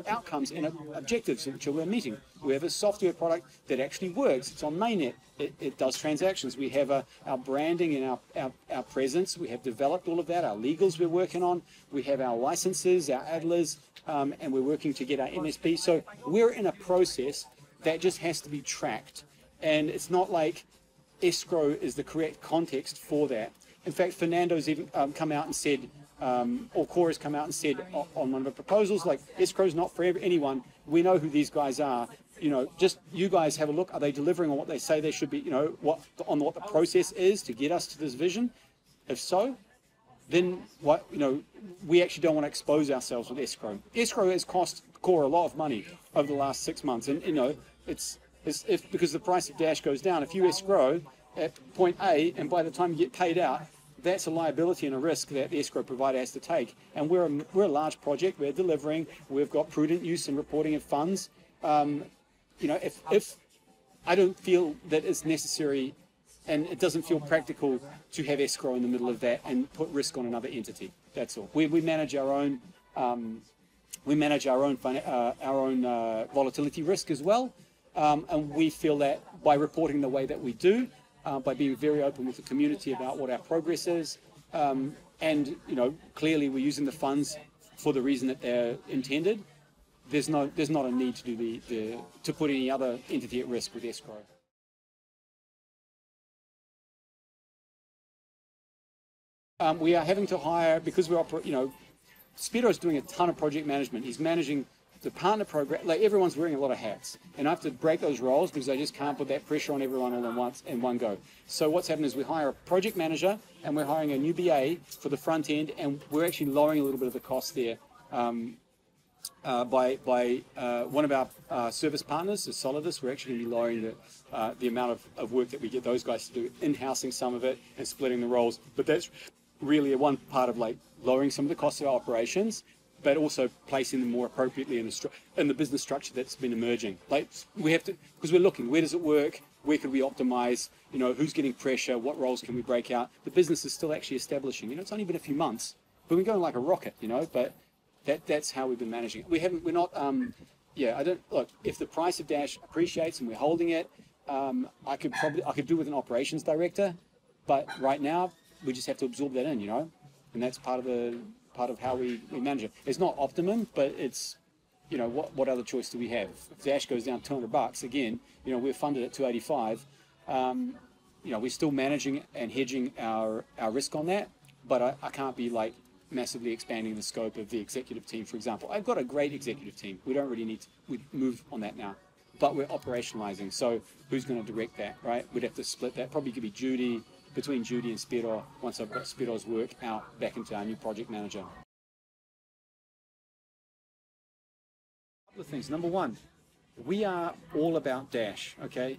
outcomes and objectives which we're meeting. We have a software product that actually works. It's on mainnet. It does transactions. We have our branding and our presence. We have developed all of that. Our legals we're working on. We have our licenses, our ADLers, and we're working to get our MSP. So we're in a process that just has to be tracked. And it's not like escrow is the correct context for that. In fact, Fernando's even come out and said, or Core has come out and said on one of the proposals, like, escrow's not for anyone. We know who these guys are. Just you guys have a look. Are they delivering on what they say they should be? What the process is to get us to this vision? If so, then we actually don't want to expose ourselves with escrow. Escrow has cost Core a lot of money over the last 6 months, and it's because the price of Dash goes down. If you escrow at point A, and by the time you get paid out, that's a liability and a risk that the escrow provider has to take. And we're a large project. We're delivering. We've got prudent use and reporting of funds. If I don't feel that it's necessary, and it doesn't feel practical to have escrow in the middle of that and put risk on another entity. That's all. We manage our own. We manage our own volatility risk as well, and we feel that by reporting the way that we do, by being very open with the community about what our progress is, and clearly we're using the funds for the reason that they're intended. There's not a need to do to put any other entity at risk with escrow. We are having to hire, because we're Spiro's doing a ton of project management. He's managing the partner program. Like, everyone's wearing a lot of hats, and I have to break those roles because I just can't put that pressure on everyone all at once in one go. So what's happened is we hire a project manager, and we're hiring a new BA for the front end, and we're actually lowering a little bit of the cost there by one of our service partners, the Solidus. We're actually going to be lowering the amount of work that we get those guys to do, in-housing some of it and splitting the roles. But that's really a one part of lowering some of the costs of our operations, but also placing them more appropriately in the business structure that's been emerging. We have to, because we're looking, where does it work? Where could we optimize? Who's getting pressure? What roles can we break out? The business is still actually establishing. It's only been a few months, but we're going like a rocket. But that's how we've been managing it. We're not. I don't look. If the price of Dash appreciates and we're holding it, I could do with an operations director, but right now we just have to absorb that in, and that's part of how we manage it. It's not optimum, but it's, what other choice do we have? If Dash goes down $200 again, we're funded at 285. We're still managing and hedging our risk on that, but I can't be massively expanding the scope of the executive team, for example. I've got a great executive team. We don't really need to move on that now, but we're operationalizing. So who's going to direct that, right? We'd have to split that. Probably could be between Judy and Spiro, once I've got Spiro's work out back into our new project manager. A couple of things. Number one, we are all about Dash, okay?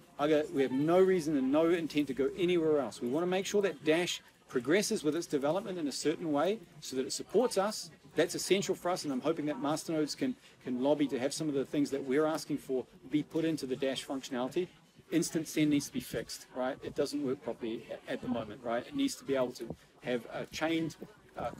We have no reason and no intent to go anywhere else. We want to make sure that Dash progresses with its development in a certain way so that it supports us. That's essential for us, and I'm hoping that masternodes can lobby to have some of the things that we're asking for be put into the Dash functionality. instant send needs to be fixed, right? It doesn't work properly at the moment, right? It needs to be able to have a chained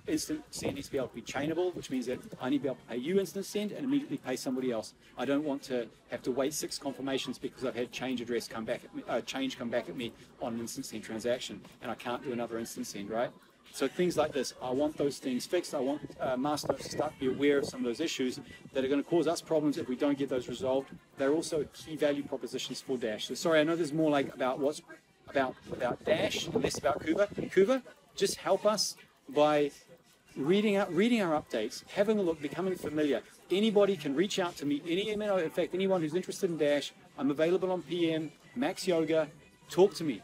instant send needs to be able to be chainable, which means that I need to be able to pay you instant send and immediately pay somebody else. I don't want to have to wait 6 confirmations because I've had change address come back at me, change come back at me on an instant send transaction, and I can't do another instant send, right? So things like this, I want those things fixed. I want masternodes to start to be aware of some of those issues that are going to cause us problems if we don't get those resolved. They're also key value propositions for Dash. So sorry, I know there's more like about what's about Dash and less about Kuva. Kuva, just help us by reading our updates, having a look, becoming familiar. Anybody can reach out to me, in fact, anyone who's interested in Dash, I'm available on PM, Max Yoga, talk to me.